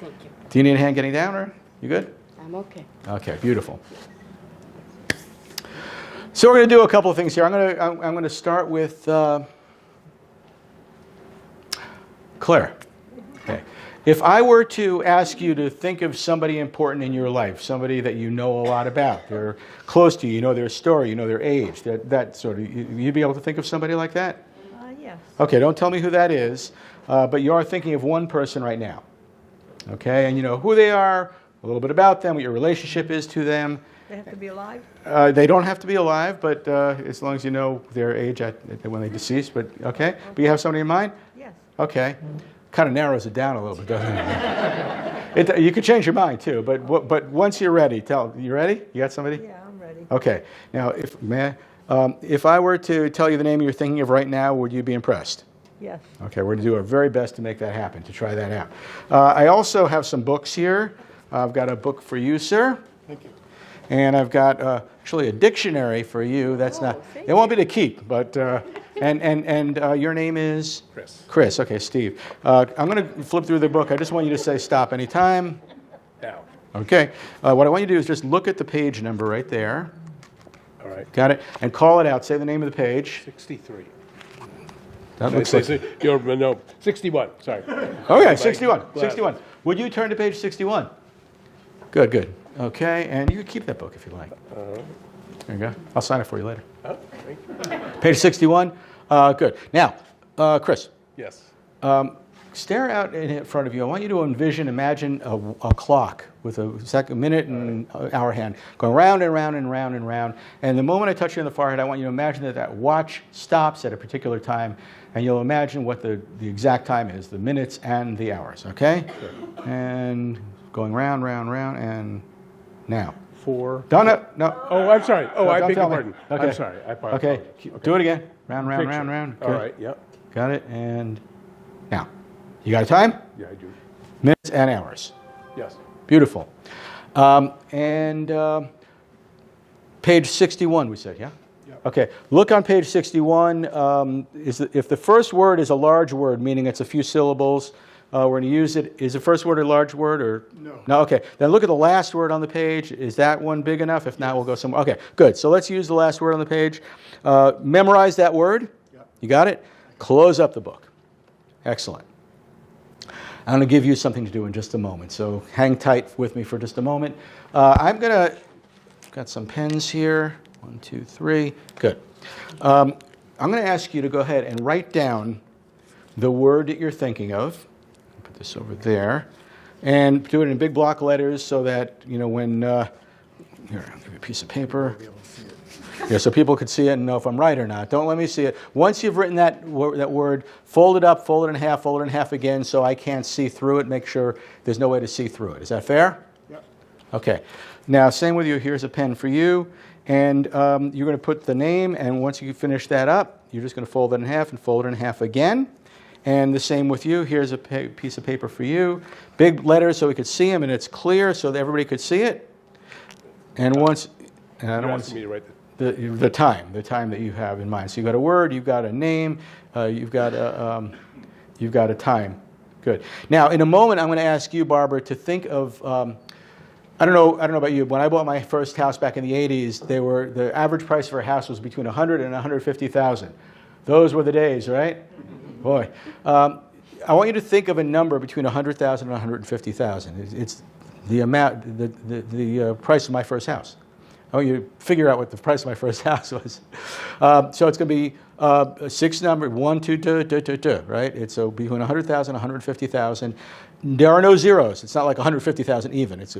Thank you. Do you need a hand getting down, or you good? I'm okay. Okay, beautiful. So we're going to do a couple of things here. I'm going to start with Claire. Okay. If I were to ask you to think of somebody important in your life, somebody that you know a lot about, they're close to you, you know their story, you know their age, that sort of, you'd be able to think of somebody like that? Yes. Okay, don't tell me who that is, but you are thinking of one person right now. Okay, and you know who they are, a little bit about them, what your relationship is to them. They have to be alive? They don't have to be alive, but as long as you know their age when they deceased. But okay, but you have somebody in mind? Yes. Okay, kind of narrows it down a little bit, doesn't it? You could change your mind too, but once you're ready, you ready? You got somebody? Yeah, I'm ready. Okay. Now, if I were to tell you the name you're thinking of right now, would you be impressed? Yes. Okay, we're going to do our very best to make that happen, to try that out. I also have some books here. I've got a book for you, sir. Thank you. And I've got actually a dictionary for you. That's not. It won't be to keep, but and your name is Chris. Chris. Okay, Steve. I'm going to flip through the book. I just want you to say stop anytime. Now. Okay. What I want you to do is just look at the page number right there. All right. Got it. And call it out. Say the name of the page. 63. That looks like. No, 61. Sorry. Okay, 61. 61. Would you turn to page 61? Good, good. Okay, and you can keep that book if you like. There you go. I'll sign it for you later. Oh, thank you. Page 61. Good. Now, Chris, Yes. stare out in front of you. I want you to imagine a clock with a second, minute, and hour hand going round and round and round and round. And the moment I touch you on the forehead, I want you to imagine that watch stops at a particular time, and you'll imagine what the exact time is, the minutes and the hours. Okay? Sure. And going round, round, round, and now. 4. No. Oh, I'm sorry. Oh, I Don't beg your tell me. pardon. Okay. I'm sorry. I apologize. Okay, do it again. Round, round, Picture. round, round. All Good. right. Yep. Got it, and now. You got a time? Yeah, I do. Minutes and hours. Yes. Beautiful. Page 61, we said, yeah? Yep. Okay, look on page 61. If the first word is a large word, meaning it's a few syllables, we're going to use it. Is the first word a large word or? No. No, okay. Then look at the last word on the page. Is that one big enough? If not, we'll go somewhere. Okay, good. So let's use the last word on the page. Memorize that word. Yep. You got it? Close up the book. Excellent. I'm going to give you something to do in just a moment, so hang tight with me for just a moment. I've got some pens here. 1, 2, 3. Good. I'm going to ask you to go ahead and write down the word that you're thinking of. Put this over there. And do it in big block letters so that, when... here, I'll give you a piece of paper. Yeah, so people could see it and know if I'm right or not. Don't let me see it. Once you've written that word, fold it up, fold it in half again so I can't see through it. Make sure there's no way to see through it. Is that fair? Yep. Okay. Now, same with you. Here's a pen for you. And you're going to put the name, and once you finish that up, you're just going to fold it in half and fold it in half again. And the same with you. Here's a piece of paper for you. Big letters so we could see them, and it's clear so that everybody could see it. And once... And I don't want asking me to write the time that you have in mind. So you've got a word, you've got a name, you've got a time. Good. Now, in a moment, I'm going to ask you, Barbara, to think of. I don't know about you. When I bought my first house back in the '80s, the average price for a house was between $100,000 and $150,000. Those were the days, right? Boy, I want you to think of a number between $100,000 and $150,000. It's the amount, the price of my first house. I want you to figure out what the price of my first house was. So it's going to be a 6 number, 1, 2, 2, 2, 2, 2, right? It's so between 100,000 and 150,000. There are no zeros. It's not like 150,000 even. It's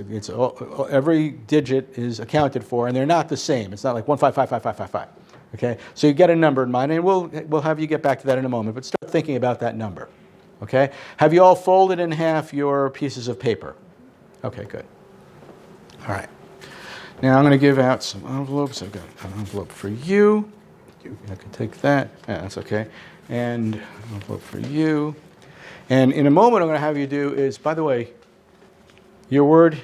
every digit is accounted for, and they're not the same. It's not like 1555555. Okay, so you get a number in mind, and we'll have you get back to that in a moment, but start thinking about that number. Okay, have you all folded in half your pieces of paper? Okay, good. All right. Now I'm going to give out some envelopes. I've got an envelope for you. I can take that. Yeah, that's okay. And an envelope for you. And in a moment, I'm going to have you do is, by the way, your word.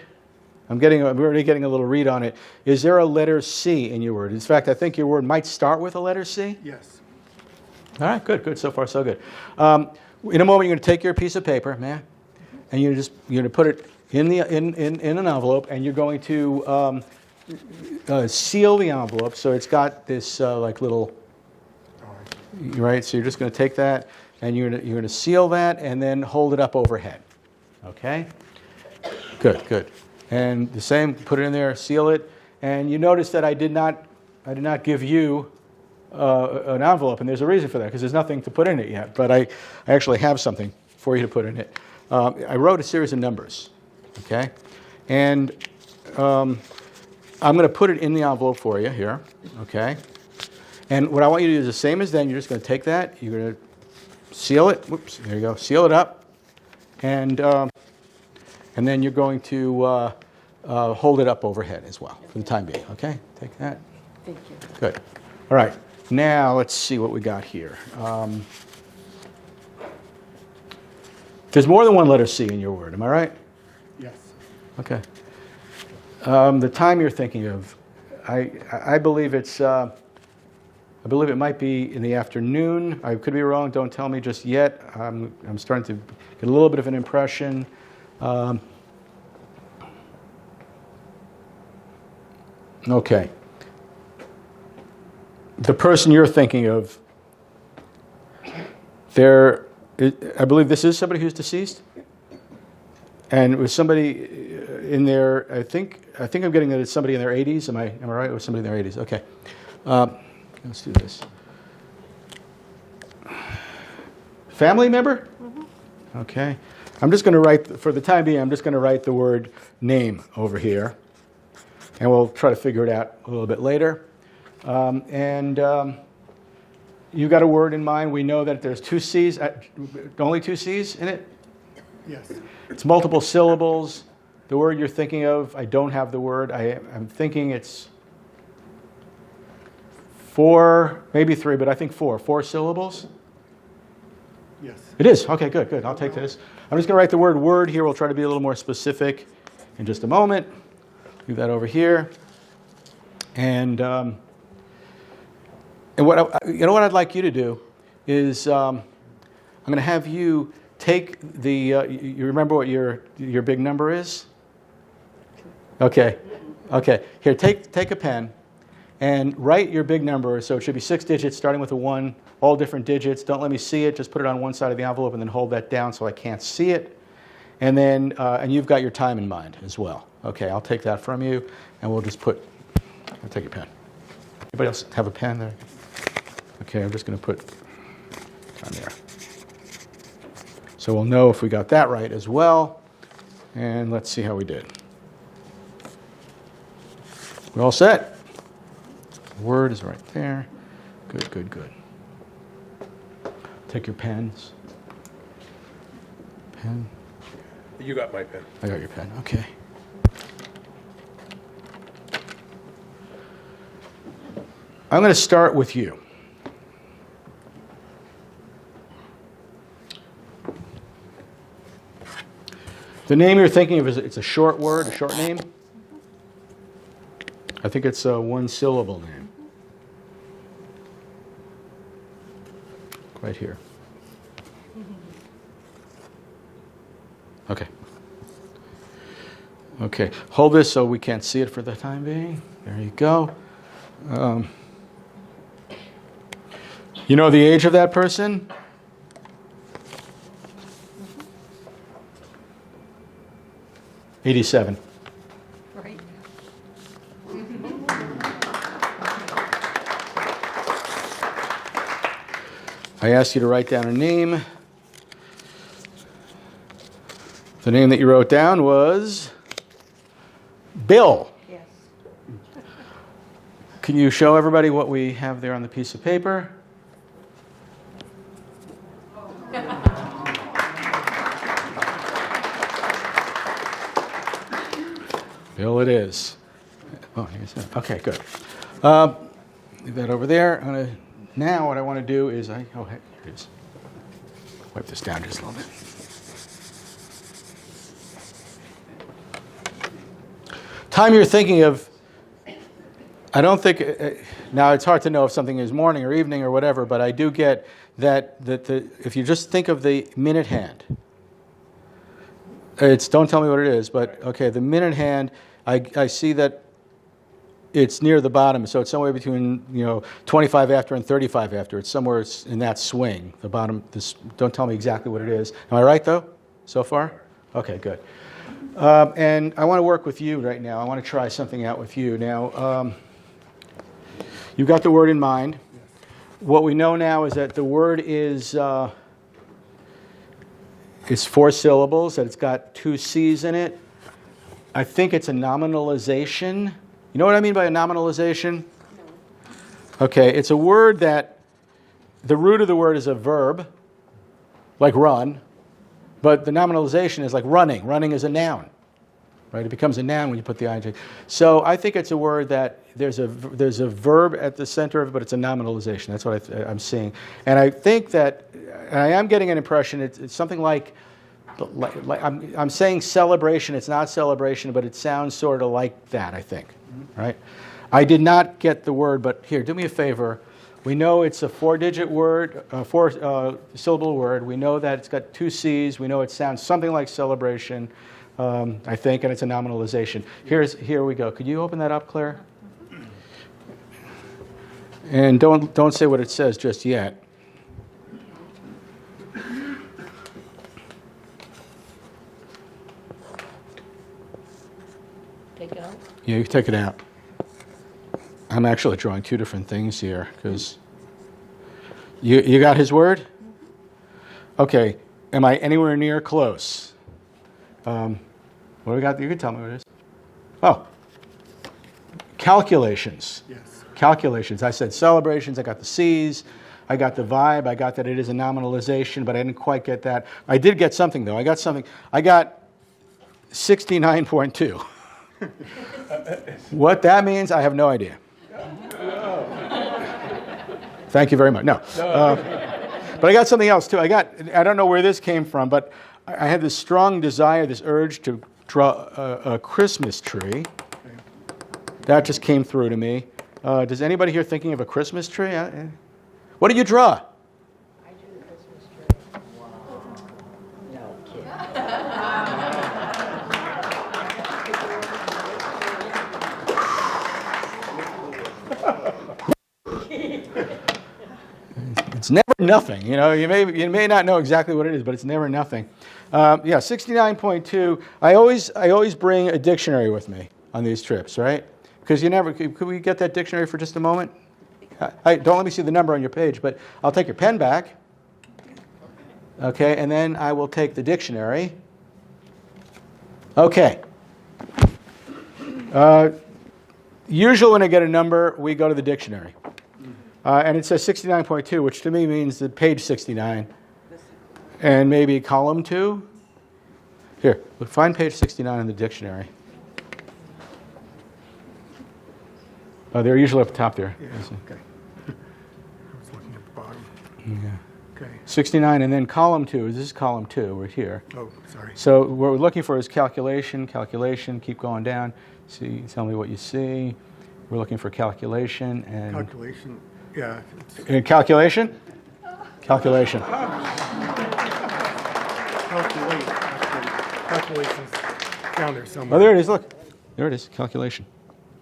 I'm already getting a little read on it. Is there a letter C in your word? In fact, I think your word might start with a letter C. Yes. All right, good. So far, so good. In a moment, you're going to take your piece of paper, man, and you're going to put it in an envelope, and you're going to seal the envelope. So it's got this like little, right? So you're just going to take that, and you're going to seal that, and then hold it up overhead. Okay. Good. And the same, put it in there, seal it, and you notice that I did not give you an envelope, and there's a reason for that, because there's nothing to put in it yet, but I actually have something for you to put in it. I wrote a series of numbers, okay? And I'm going to put it in the envelope for you here, okay? And what I want you to do is the same as then. You're just going to take that, you're going to seal it, whoops, there you go, seal it up, and then you're going to hold it up overhead as well for the time being, okay? Take that. Thank you. Good. All right. Now let's see what we got here. There's more than one letter C in your word, am I right? Yes. Okay. The time you're thinking of, I believe it's, I believe it might be in the afternoon. I could be wrong. Don't tell me just yet. I'm starting to get a little bit of an impression. Okay. The person you're thinking of, I believe this is somebody who's deceased, and it was somebody in their. I think I'm getting that it's somebody in their 80s. Am I right? Or somebody in their 80s? Okay. Let's do this. Family member? Mm-hmm. Okay. I'm just going to write, for the time being, I'm just going to write the word name over here, and we'll try to figure it out a little bit later. You've got a word in mind. We know that there's two C's, only two C's in it? Yes. It's multiple syllables. The word you're thinking of, I don't have the word. I'm thinking it's 4, maybe 3, but I think 4 syllables. Yes. It is. Okay, good. I'll take this. I'm just going to write the word here. We'll try to be a little more specific in just a moment. Leave that over here. And what what I'd like you to do is I'm going to have you take the. You remember what your big number is? Okay. Here, take a pen and write your big number. So it should be 6 digits, starting with a 1. All different digits. Don't let me see it. Just put it on one side of the envelope and then hold that down so I can't see it. And then and you've got your time in mind as well. Okay, I'll take that from you, and we'll just put. I'll take your pen. Anybody else have a pen there? Okay, I'm just going to put time there. So we'll know if we got that right as well. And let's see how we did. We're all set. Word is right there. Good. Take your pens. Pen. You got my pen. I got your pen. Okay. I'm going to start with you. The name you're thinking of it's a short word, a short name. I think it's a 1-syllable name. Right here. Okay. Hold this so we can't see it for the time being. There you go. You know the age of that person? Mm-hmm. 87. Right. I asked you to write down a name. The name that you wrote down was Bill. Yes. Can you show everybody what we have there on the piece of paper? Bill, it is. Oh, I guess that. Okay, good. Leave that over there. Now what I want to do is hey, here it is. Wipe this down just a little bit. Time you're thinking of, I don't think, now it's hard to know if something is morning or evening or whatever, but I do get that if you just think of the minute hand, don't tell me what it is, but okay, the minute hand, I see that it's near the bottom, so it's somewhere between 25 after and 35 after. It's somewhere in that swing, the bottom. Don't tell me exactly what it is. Am I right though, so far? Okay, good. And I want to work with you right now. I want to try something out with you. Now, you've got the word in mind. What we know now is that the word is 4 syllables, that it's got 2 C's in it. I think it's a nominalization. You know what I mean by a nominalization? No. Okay, it's a word that the root of the word is a verb, like run, but the nominalization is like running. Running is a noun, right? It becomes a noun when you put the ing. So I think it's a word that there's a verb at the center of it, but it's a nominalization. That's what I'm seeing. And I think that, and I am getting an impression, it's something like I'm saying celebration. It's not celebration, but it sounds sort of like that, I think, right? I did not get the word, but here, do me a favor. We know it's a 4-digit word, 4-syllable word. We know that it's got 2 C's. We know it sounds something like celebration, I think, and it's a nominalization. Here we go. Could you open that up, Claire? And don't say what it says just yet. Take it out. Yeah, you can take it out. I'm actually drawing 2 different things here because you got his word? Okay. Am I anywhere near close? What do we got? You can tell me what it is. Oh, calculations. Yes. Calculations. I said celebrations. I got the C's. I got the vibe. I got that it is a nominalization, but I didn't quite get that. I did get something, though. I got something. I got 69.2. What that means, I have no idea. Thank you very much. No. But I got something else, too. I don't know where this came from, but I had this strong desire, this urge to draw a Christmas tree. That just came through to me. Does anybody here thinking of a Christmas tree? What did you draw? I drew the Christmas tree. Wow. No kidding. It's never nothing. You may not know exactly what it is, but it's never nothing. 69.2. I always bring a dictionary with me on these trips, right? Because could we get that dictionary for just a moment? Don't let me see the number on your page, but I'll take your pen back. Okay, and then I will take the dictionary. Okay. Usually when I get a number, we go to the dictionary. And it says 69.2, which to me means that page 69. And maybe column 2. Here, find page 69 in the dictionary. Oh, they're usually up top there. Yeah, okay. I was looking at the bottom. Yeah. Okay. 69, and then column 2. This is column 2. We're here. Oh, sorry. So what we're looking for is calculation, keep going down. See, tell me what you see. We're looking for calculation and... Calculation, yeah. And calculation? Calculation. Calculation's down there somewhere. Oh, there it is, look. There it is, calculation.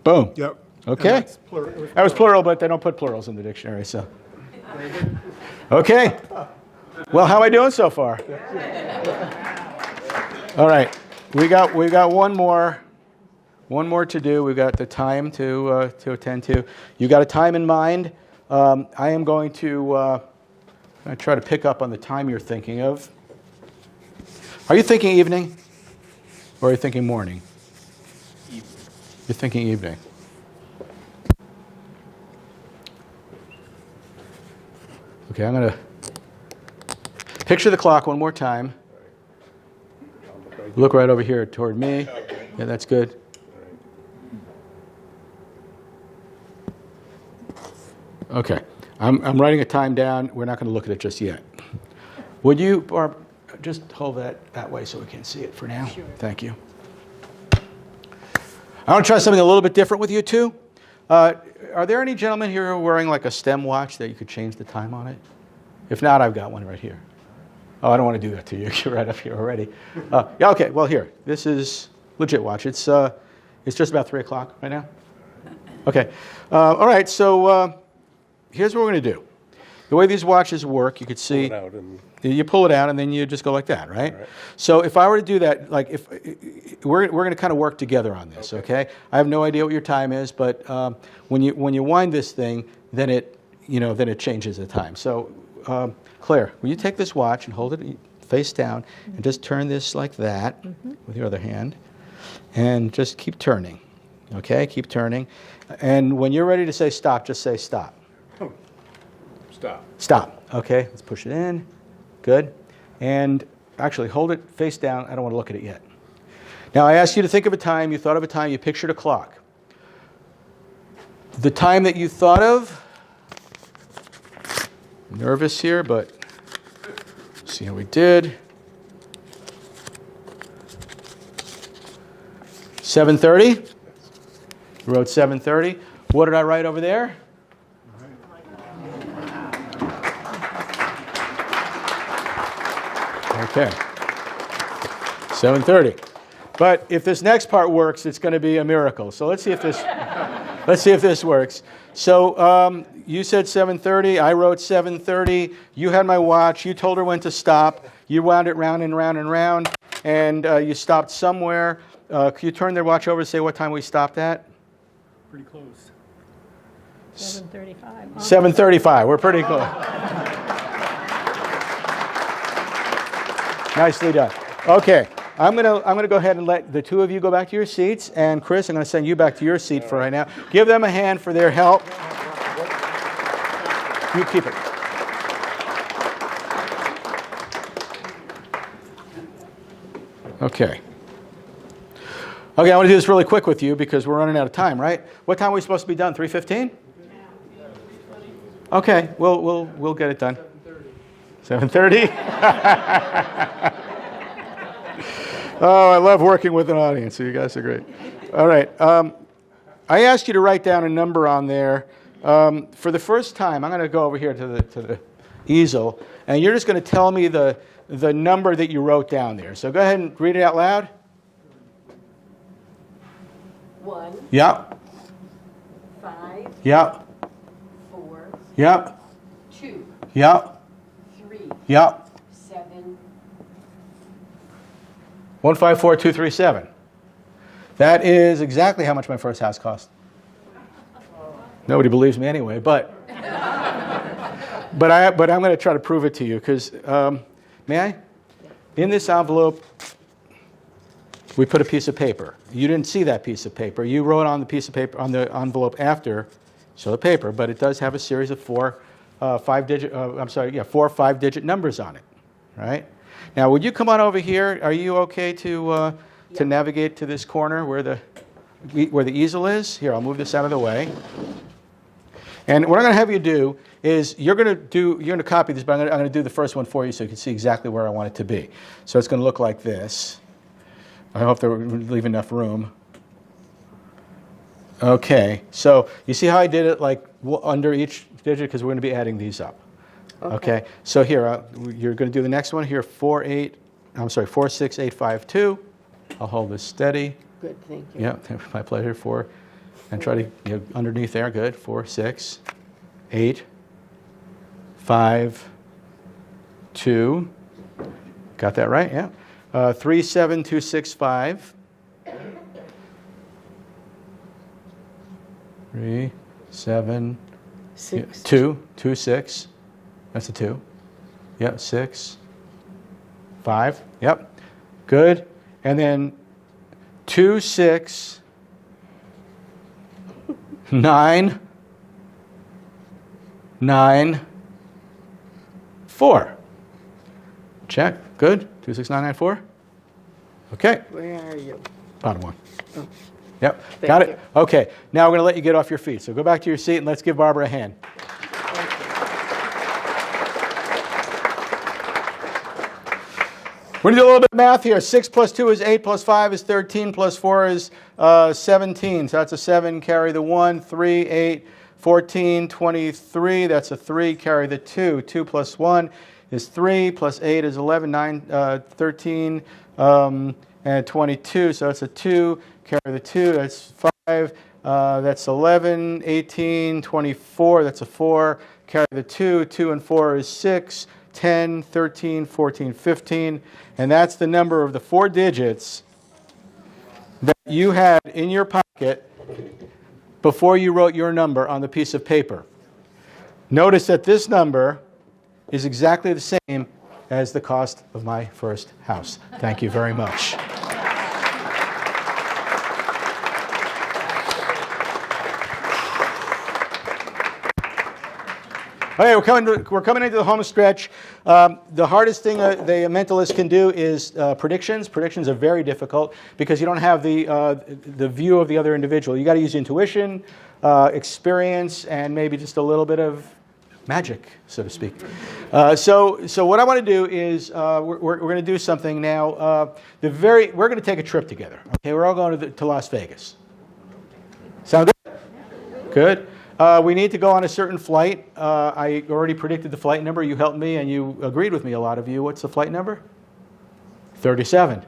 Boom. Yep. Okay. And that's plural. That was plural, but they don't put plurals in the dictionary, so. Okay. Well, how am I doing so far? All right. We got one more to do. We've got the time to attend to. You got a time in mind. I am going to try to pick up on the time you're thinking of. Are you thinking evening? Or are you thinking morning? Evening. You're thinking evening. Okay, I'm going to picture the clock one more time. Look right over here toward me. Yeah, that's good. Okay, I'm writing a time down. We're not going to look at it just yet. Would you, Barb, just hold that way so we can see it for now? Sure. Thank you. I want to try something a little bit different with you two. Are there any gentlemen here who are wearing like a STEM watch that you could change the time on it? If not, I've got one right here. Oh, I don't want to do that to you. You're right up here already. Yeah, okay, well here. This is legit watch. It's just about 3 o'clock right now. Okay. All right, so here's what we're going to do. The way these watches work, you could see, you pull it out and then you just go like that, right? So if I were to do that, like if we're going to kind of work together on this, okay? I have no idea what your time is, but when you wind this thing, then it changes the time. So Claire, will you take this watch and hold it face down and just turn this like that with your other hand, and just keep turning, okay? Keep turning, and when you're ready to say stop, just say stop. Stop. Stop. Okay, let's push it in. Good. And actually, hold it face down. I don't want to look at it yet. Now, I asked you to think of a time. You thought of a time. You pictured a clock. The time that you thought of, nervous here, but see how we did. 7:30. You wrote 7:30. What did I write over there? Okay, 7:30. But if this next part works, it's going to be a miracle. So let's see if this works. So you said 7:30. I wrote 7:30. You had my watch. You told her when to stop. You wound it round and round and round, and you stopped somewhere. Could you turn their watch over and say what time we stopped at? Pretty close. 7:35. 7:35. We're pretty close. Nicely done. Okay, I'm gonna go ahead and let the two of you go back to your seats, and Chris, I'm going to send you back to your seat for right now. Give them a hand for their help. You keep it. Okay. Okay, I want to do this really quick with you because we're running out of time, right? What time are we supposed to be done? 3:15? Okay, we'll get it done. 7:30? Oh, I love working with an audience. So you guys are great. All right. I asked you to write down a number on there. For the first time, I'm going to go over here to the easel, and you're just going to tell me the number that you wrote down there. So go ahead and read it out loud. 1, Yep. 5, Yep. 4, Yep. 2, Yep. 3, Yep. 7, 154237. That is exactly how much my first house cost. Nobody believes me anyway, but I'm going to try to prove it to you because may I? In this envelope, we put a piece of paper. You didn't see that piece of paper. You wrote on the piece of paper on the envelope after, so the paper, but it does have a series of four or five digit numbers on it, right? Now, would you come on over here? Are you okay to navigate to this corner where the easel is? Here, I'll move this out of the way. And what I'm going to have you do is you're going to copy this, but I'm going to do the first one for you so you can see exactly where I want it to be. So it's going to look like this. I hope they leave enough room. Okay, so you see how I did it like under each digit because we're going to be adding these up. Okay, so here you're going to do the next one here. 46852. I'll hold this steady. Good, thank you. Yeah, my pleasure. 4, and try to get underneath there. Good. 4, 6, 8, 5, 2. Got that right? Yeah. 37265. 3, 7, 6, 2, 2, 6. That's a 2. Yep, 6, 5. Yep, good. And then 2, 6, 9, 9, 4. Check. Good. 26994. Okay. Where are you? Bottom one. Yep. Got it? you. Okay. Now we're going to let you get off your feet. So go back to your seat and let's give Barbara a hand. We're going to do a little bit of math here. 6 plus 2 is 8, plus 5 is 13, plus 4 is 17. So that's a 7, carry the 1, 3, 8, 14, 23. That's a 3, carry the 2. 2 plus 1 is 3, plus 8 is 11, 9, 13, and 22. So that's a 2, carry the 2. That's 5. That's 11, 18, 24. That's a 4, carry the 2. 2 and 4 is 6. 10, 13, 14, 15, and that's the number of the 4 digits that you had in your pocket before you wrote your number on the piece of paper. Notice that this number is exactly the same as the cost of my first house. Thank you very much. Okay, we're coming into the home stretch. The hardest thing the mentalist can do is predictions. Predictions are very difficult because you don't have the view of the other individual. You got to use intuition, experience, and maybe just a little bit of magic, so to speak. So what I want to do is we're going to do something now. We're going to take a trip together. Okay, we're all going to Las Vegas. Sound good? Good. We need to go on a certain flight. I already predicted the flight number. You helped me and you agreed with me, a lot of you. What's the flight number? 37.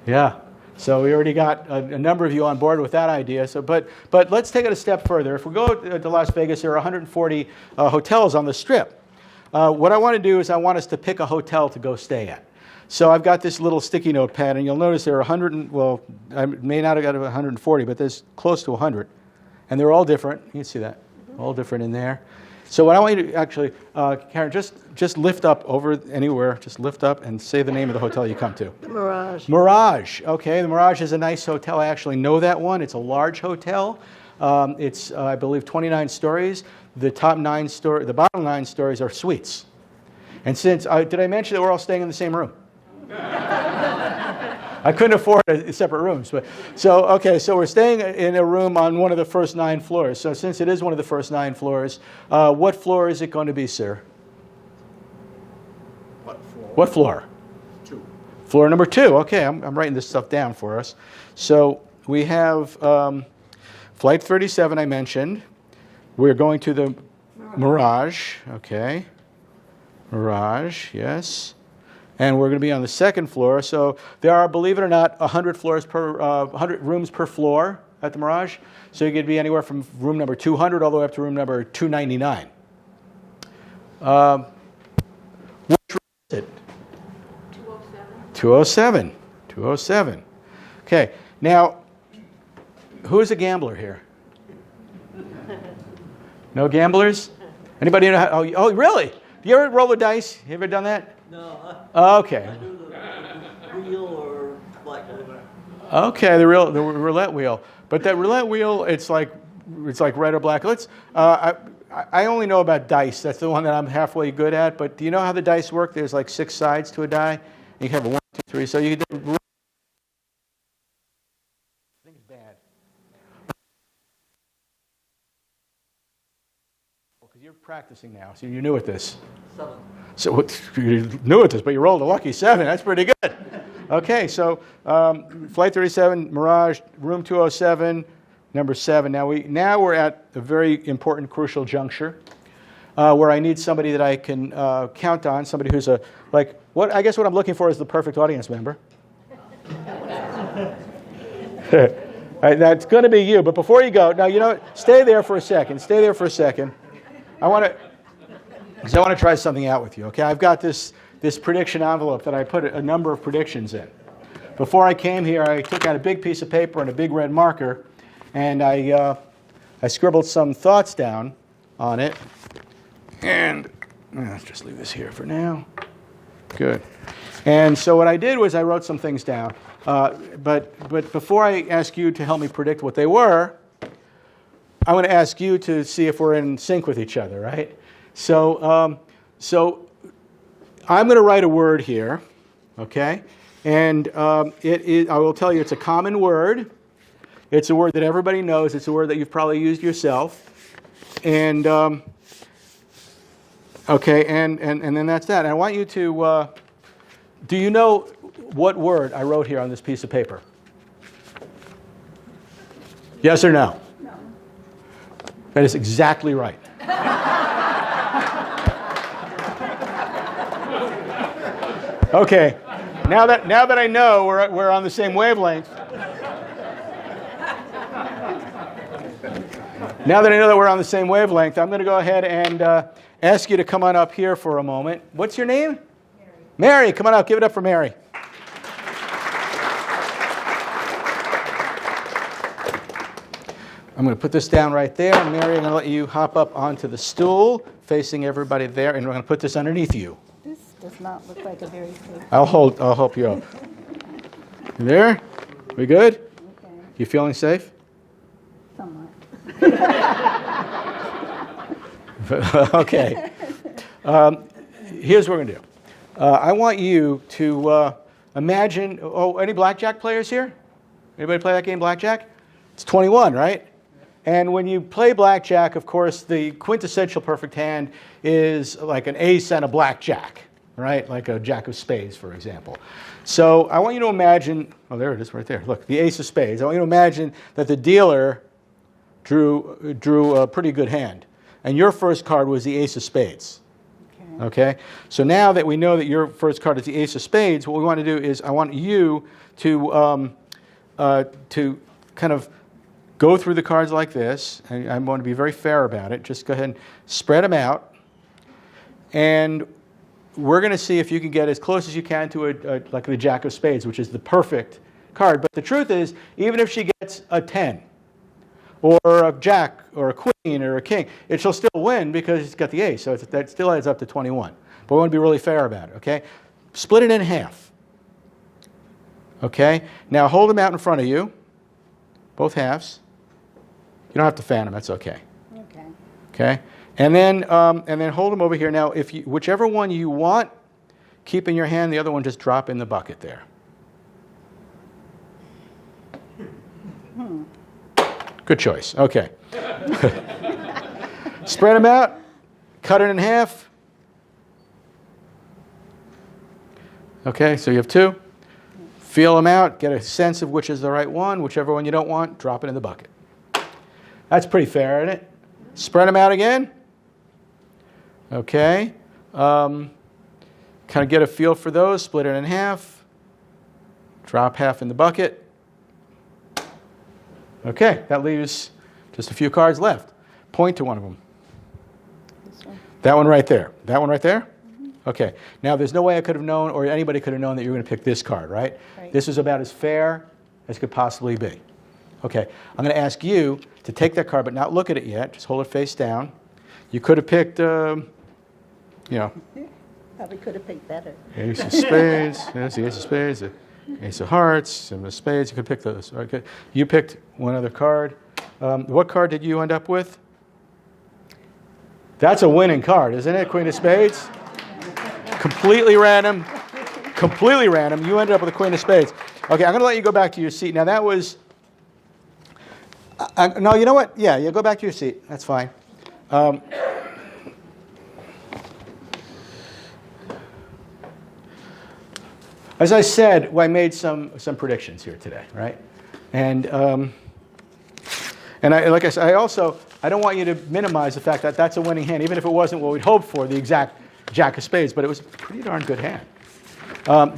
Yeah. So we already got a number of you on board with that idea. But let's take it a step further. If we go to Las Vegas, there are 140 hotels on the Strip. What I want to do is I want us to pick a hotel to go stay at. So I've got this little sticky note pad, and you'll notice there are I may not have got 140, but there's close to 100. And they're all different. You can see that. All different in there. So what I want you to actually, Karen, just lift up over anywhere. Just lift up and say the name of the hotel you come to. Mirage. Mirage. Okay, the Mirage is a nice hotel. I actually know that one. It's a large hotel. It's, I believe, 29 stories. The bottom 9 stories are suites. And since, did I mention that we're all staying in the same room? I couldn't afford separate rooms. So we're staying in a room on one of the first 9 floors. So since it is one of the first 9 floors, what floor is it going to be, sir? What floor? 2. Floor number 2. Okay, I'm writing this stuff down for us. So we have Flight 37 I mentioned. We're going to the Mirage. Okay. Mirage, yes. And we're going to be on the 2nd floor. So there are, believe it or not, 100 rooms per floor at the Mirage. So you could be anywhere from room number 200 all the way up to room number 299. Which room is it? 207. 207. Okay. Now, who is a gambler here? No gamblers? Anybody know how? Oh, really? Do you ever roll the dice? You ever done that? No, Okay. I do the wheel or blackjack. Okay, the roulette wheel. But that roulette wheel, it's like red or black. I only know about dice. That's the one that I'm halfway good at. But do you know how the dice work? There's like 6 sides to a die. You can have a 1, 2, 3. So you can do. I think it's bad. Because you're practicing now, so you're new at this. 7. So you're new at this, but you rolled a lucky 7. That's pretty good. Okay, so Flight 37, Mirage, room 207, number 7. Now we're at a very important, crucial juncture where I need somebody that I can count on, somebody who's I guess what I'm looking for is the perfect audience member. That's going to be you. But before you go, now, you know what? Stay there for a second. I want to try something out with you, okay? I've got this prediction envelope that I put a number of predictions in. Before I came here, I took out a big piece of paper and a big red marker, and I scribbled some thoughts down on it. And let's just leave this here for now. Good. And so what I did was I wrote some things down. But before I ask you to help me predict what they were, I want to ask you to see if we're in sync with each other, right? So So I'm going to write a word here, okay? And I will tell you it's a common word. It's a word that everybody knows. It's a word that you've probably used yourself. And, okay, and then that's that. And I want you to, do you know what word I wrote here on this piece of paper? Yes or no? No. That is exactly right. Okay, now that I know we're on the same wavelength. Now that I know that we're on the same wavelength, I'm going to go ahead and ask you to come on up here for a moment. What's your name? Mary. Mary, come on up. Give it up for Mary. I'm going to put this down right there. Mary, I'm going to let you hop up onto the stool facing everybody there, and we're going to put this underneath you. This does not look like a very safe. I'll help you up. You there? We good? Okay, You feeling safe? somewhat. Okay. Here's what we're going to do. I want you to imagine, any blackjack players here? Anybody play that game, blackjack? It's 21, right? And when you play blackjack, of course, the quintessential perfect hand is like an ace and a blackjack, right? Like a jack of spades, for example. So I want you to imagine, there it is right there. Look, the ace of spades. I want you to imagine that the dealer drew a pretty good hand. And your first card was the ace of spades. Okay? So now that we know that your first card is the ace of spades, what we want to do is I want you to kind of go through the cards like this. And I'm going to be very fair about it. Just go ahead and spread them out. And we're going to see if you can get as close as you can to like the jack of spades, which is the perfect card. But the truth is, even if she gets a 10, or a jack, or a queen, or a king, it shall still win because it's got the ace. So that still adds up to 21. But we want to be really fair about it, okay? Split it in half. Okay? Now hold them out in front of you, both halves. You don't have to fan them, that's okay. Okay. Okay? And then hold them over here. Now, whichever one you want, keep in your hand, the other one just drop in the bucket there. Good choice. Okay. Spread them out. Cut it in half. Okay, so you have two. Feel them out. Get a sense of which is the right one. Whichever one you don't want, drop it in the bucket. That's pretty fair, isn't it? Spread them out again. Okay. Kind of get a feel for those. Split it in half. Drop half in the bucket. Okay, that leaves just a few cards left. Point to one of them. This one. That one right there. That one right there? Mm-hmm. Okay. Now, there's no way I could have known, or anybody could have known that you were going to pick this card, right? Right. This is about as fair as could possibly be. Okay. I'm going to ask you to take that card, but not look at it yet. Just hold it face down. You could have picked, Probably could have picked better. ace of spades. Yes, the ace of spades. The ace of hearts. Some of spades. You could pick those. Okay. You picked one other card. What card did you end up with? That's a winning card, isn't it? Queen of spades. Completely random. Completely random. You ended up with a queen of spades. Okay, I'm going to let you go back to your seat. Now that was. No, you know what? Yeah, go back to your seat. That's fine. As I said, I made some predictions here today, right? And like I said, I don't want you to minimize the fact that that's a winning hand, even if it wasn't what we'd hoped for, the exact jack of spades, but it was a pretty darn good hand.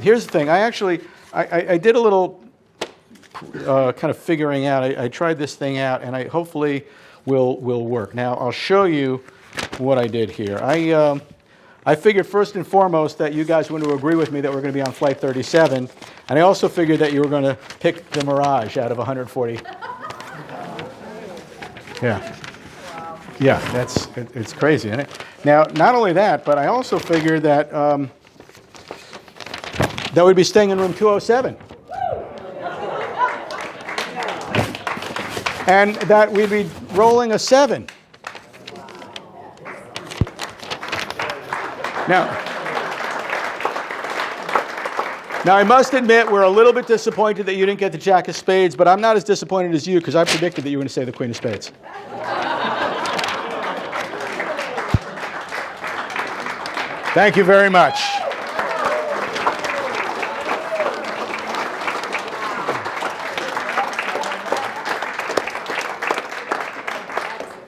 Here's the thing. I did a little kind of figuring out. I tried this thing out, and I hopefully will work. Now, I'll show you what I did here. I figured first and foremost that you guys were going to agree with me that we're going to be on Flight 37, and I also figured that you were going to pick the Mirage out of 140. Yeah. Yeah, it's crazy, isn't it? Now, not only that, but I also figured that that we'd be staying in room 207. And that we'd be rolling a 7. Now, I must admit, we're a little bit disappointed that you didn't get the Jack of Spades, but I'm not as disappointed as you because I predicted that you were going to say the Queen of Spades. Thank you very much.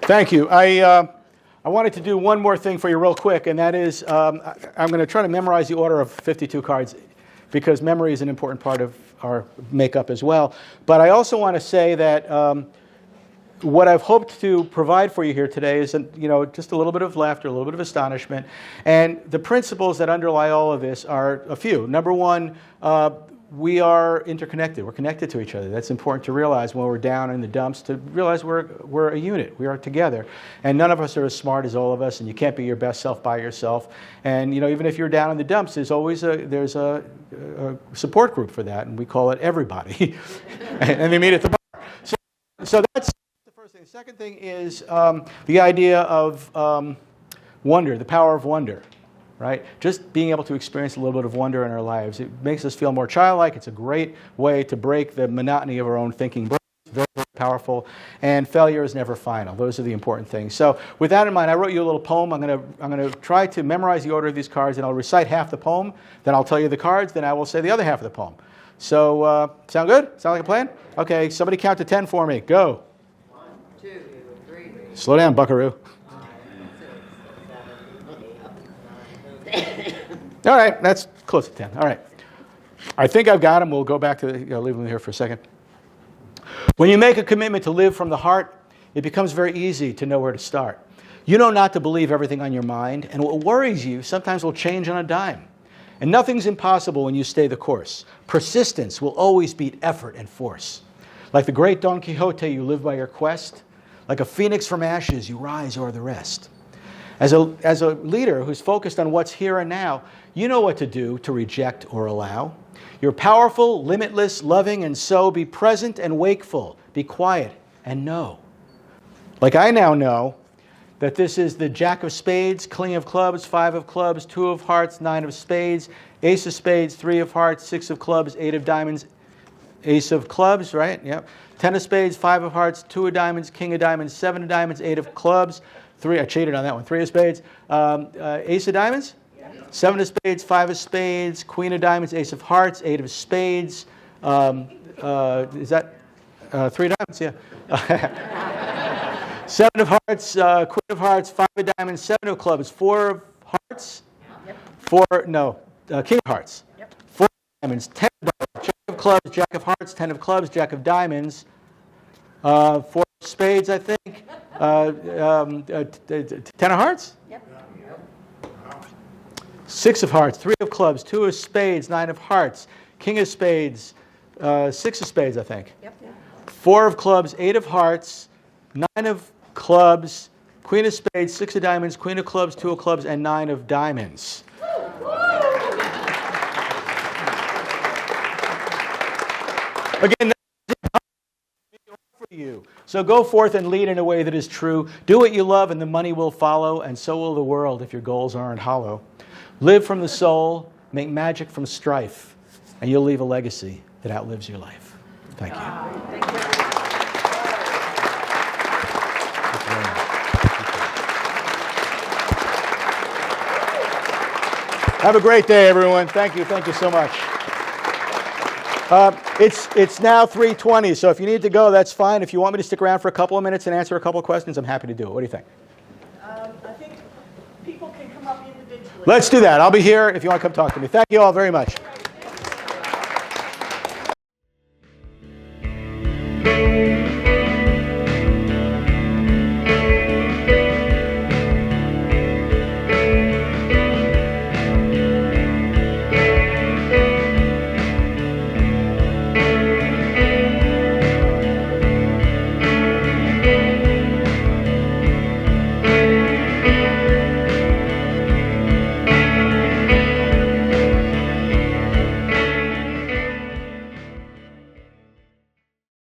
Thank you. I wanted to do one more thing for you real quick, and that is I'm going to try to memorize the order of 52 cards because memory is an important part of our makeup as well. But I also want to say that what I've hoped to provide for you here today is, just a little bit of laughter, a little bit of astonishment. And the principles that underlie all of this are a few. Number one, we are interconnected. We're connected to each other. That's important to realize when we're down in the dumps, to realize we're a unit. We are together. And none of us are as smart as all of us, and you can't be your best self by yourself. And even if you're down in the dumps, there's always a support group for that, and we call it everybody. And they meet at the bar. So that's the first thing. The second thing is the idea of wonder, the power of wonder. Right? Just being able to experience a little bit of wonder in our lives. It makes us feel more childlike. It's a great way to break the monotony of our own thinking. It's very, very powerful. And failure is never final. Those are the important things. So with that in mind, I wrote you a little poem. I'm going to try to memorize the order of these cards, and I'll recite half the poem. Then I'll tell you the cards. Then I will say the other half of the poem. So sound good? Sound like a plan? Okay, somebody count to 10 for me. Go. 1, 2, 3. Slow down, buckaroo. All right, that's close to 10. All right. I think I've got them. We'll go back to leave them here for a second. When you make a commitment to live from the heart, it becomes very easy to know where to start. You know not to believe everything on your mind, and what worries you sometimes will change on a dime. And nothing's impossible when you stay the course. Persistence will always beat effort and force. Like the great Don Quixote, you live by your quest. Like a phoenix from ashes, you rise o'er the rest. As a leader who's focused on what's here and now, you know what to do to reject or allow. You're powerful, limitless, loving, and so be present and wakeful. Be quiet and know. Like I now know that this is the Jack of Spades, King of Clubs, 5 of Clubs, 2 of Hearts, 9 of Spades, Ace of Spades, 3 of Hearts, 6 of Clubs, 8 of Diamonds, Ace of Clubs, right? Yep. 10 of Spades, 5 of Hearts, 2 of Diamonds, King of Diamonds, 7 of Diamonds, 8 of Clubs, 3, I cheated on that one, 3 of Spades, Ace of Diamonds, 7 of Spades, 5 of Spades, Queen of Diamonds, Ace of Hearts, 8 of Spades, is that 3 diamonds? Yeah. 7 of Hearts, Queen of Hearts, 5 of Diamonds, 7 of Clubs, 4 of Hearts, King of Hearts, 4 of Diamonds, 10 of Diamonds, Jack of Clubs, Jack of Hearts, 10 of Clubs, Jack of Diamonds, 4 of Spades, I think, 10 of Hearts? Yep. 6 of Hearts, 3 of Clubs, 2 of Spades, 9 of Hearts, King of Spades, 6 of Spades, I think. Yep. 4 of Clubs, 8 of Hearts, 9 of Clubs, Queen of Spades, 6 of Diamonds, Queen of Clubs, 2 of Clubs, and 9 of Diamonds. Again, for you. So go forth and lead in a way that is true. Do what you love and the money will follow, and so will the world if your goals aren't hollow. Live from the soul, make magic from strife, and you'll leave a legacy that outlives your life. Thank you. Have a great day, everyone. Thank you so much. It's now 3:20, so if you need to go, that's fine. If you want me to stick around for a couple of minutes and answer a couple of questions, I'm happy to do it. What do you think? I think people can come up individually. Let's do that. I'll be here if you want to come talk to me. Thank you all very much.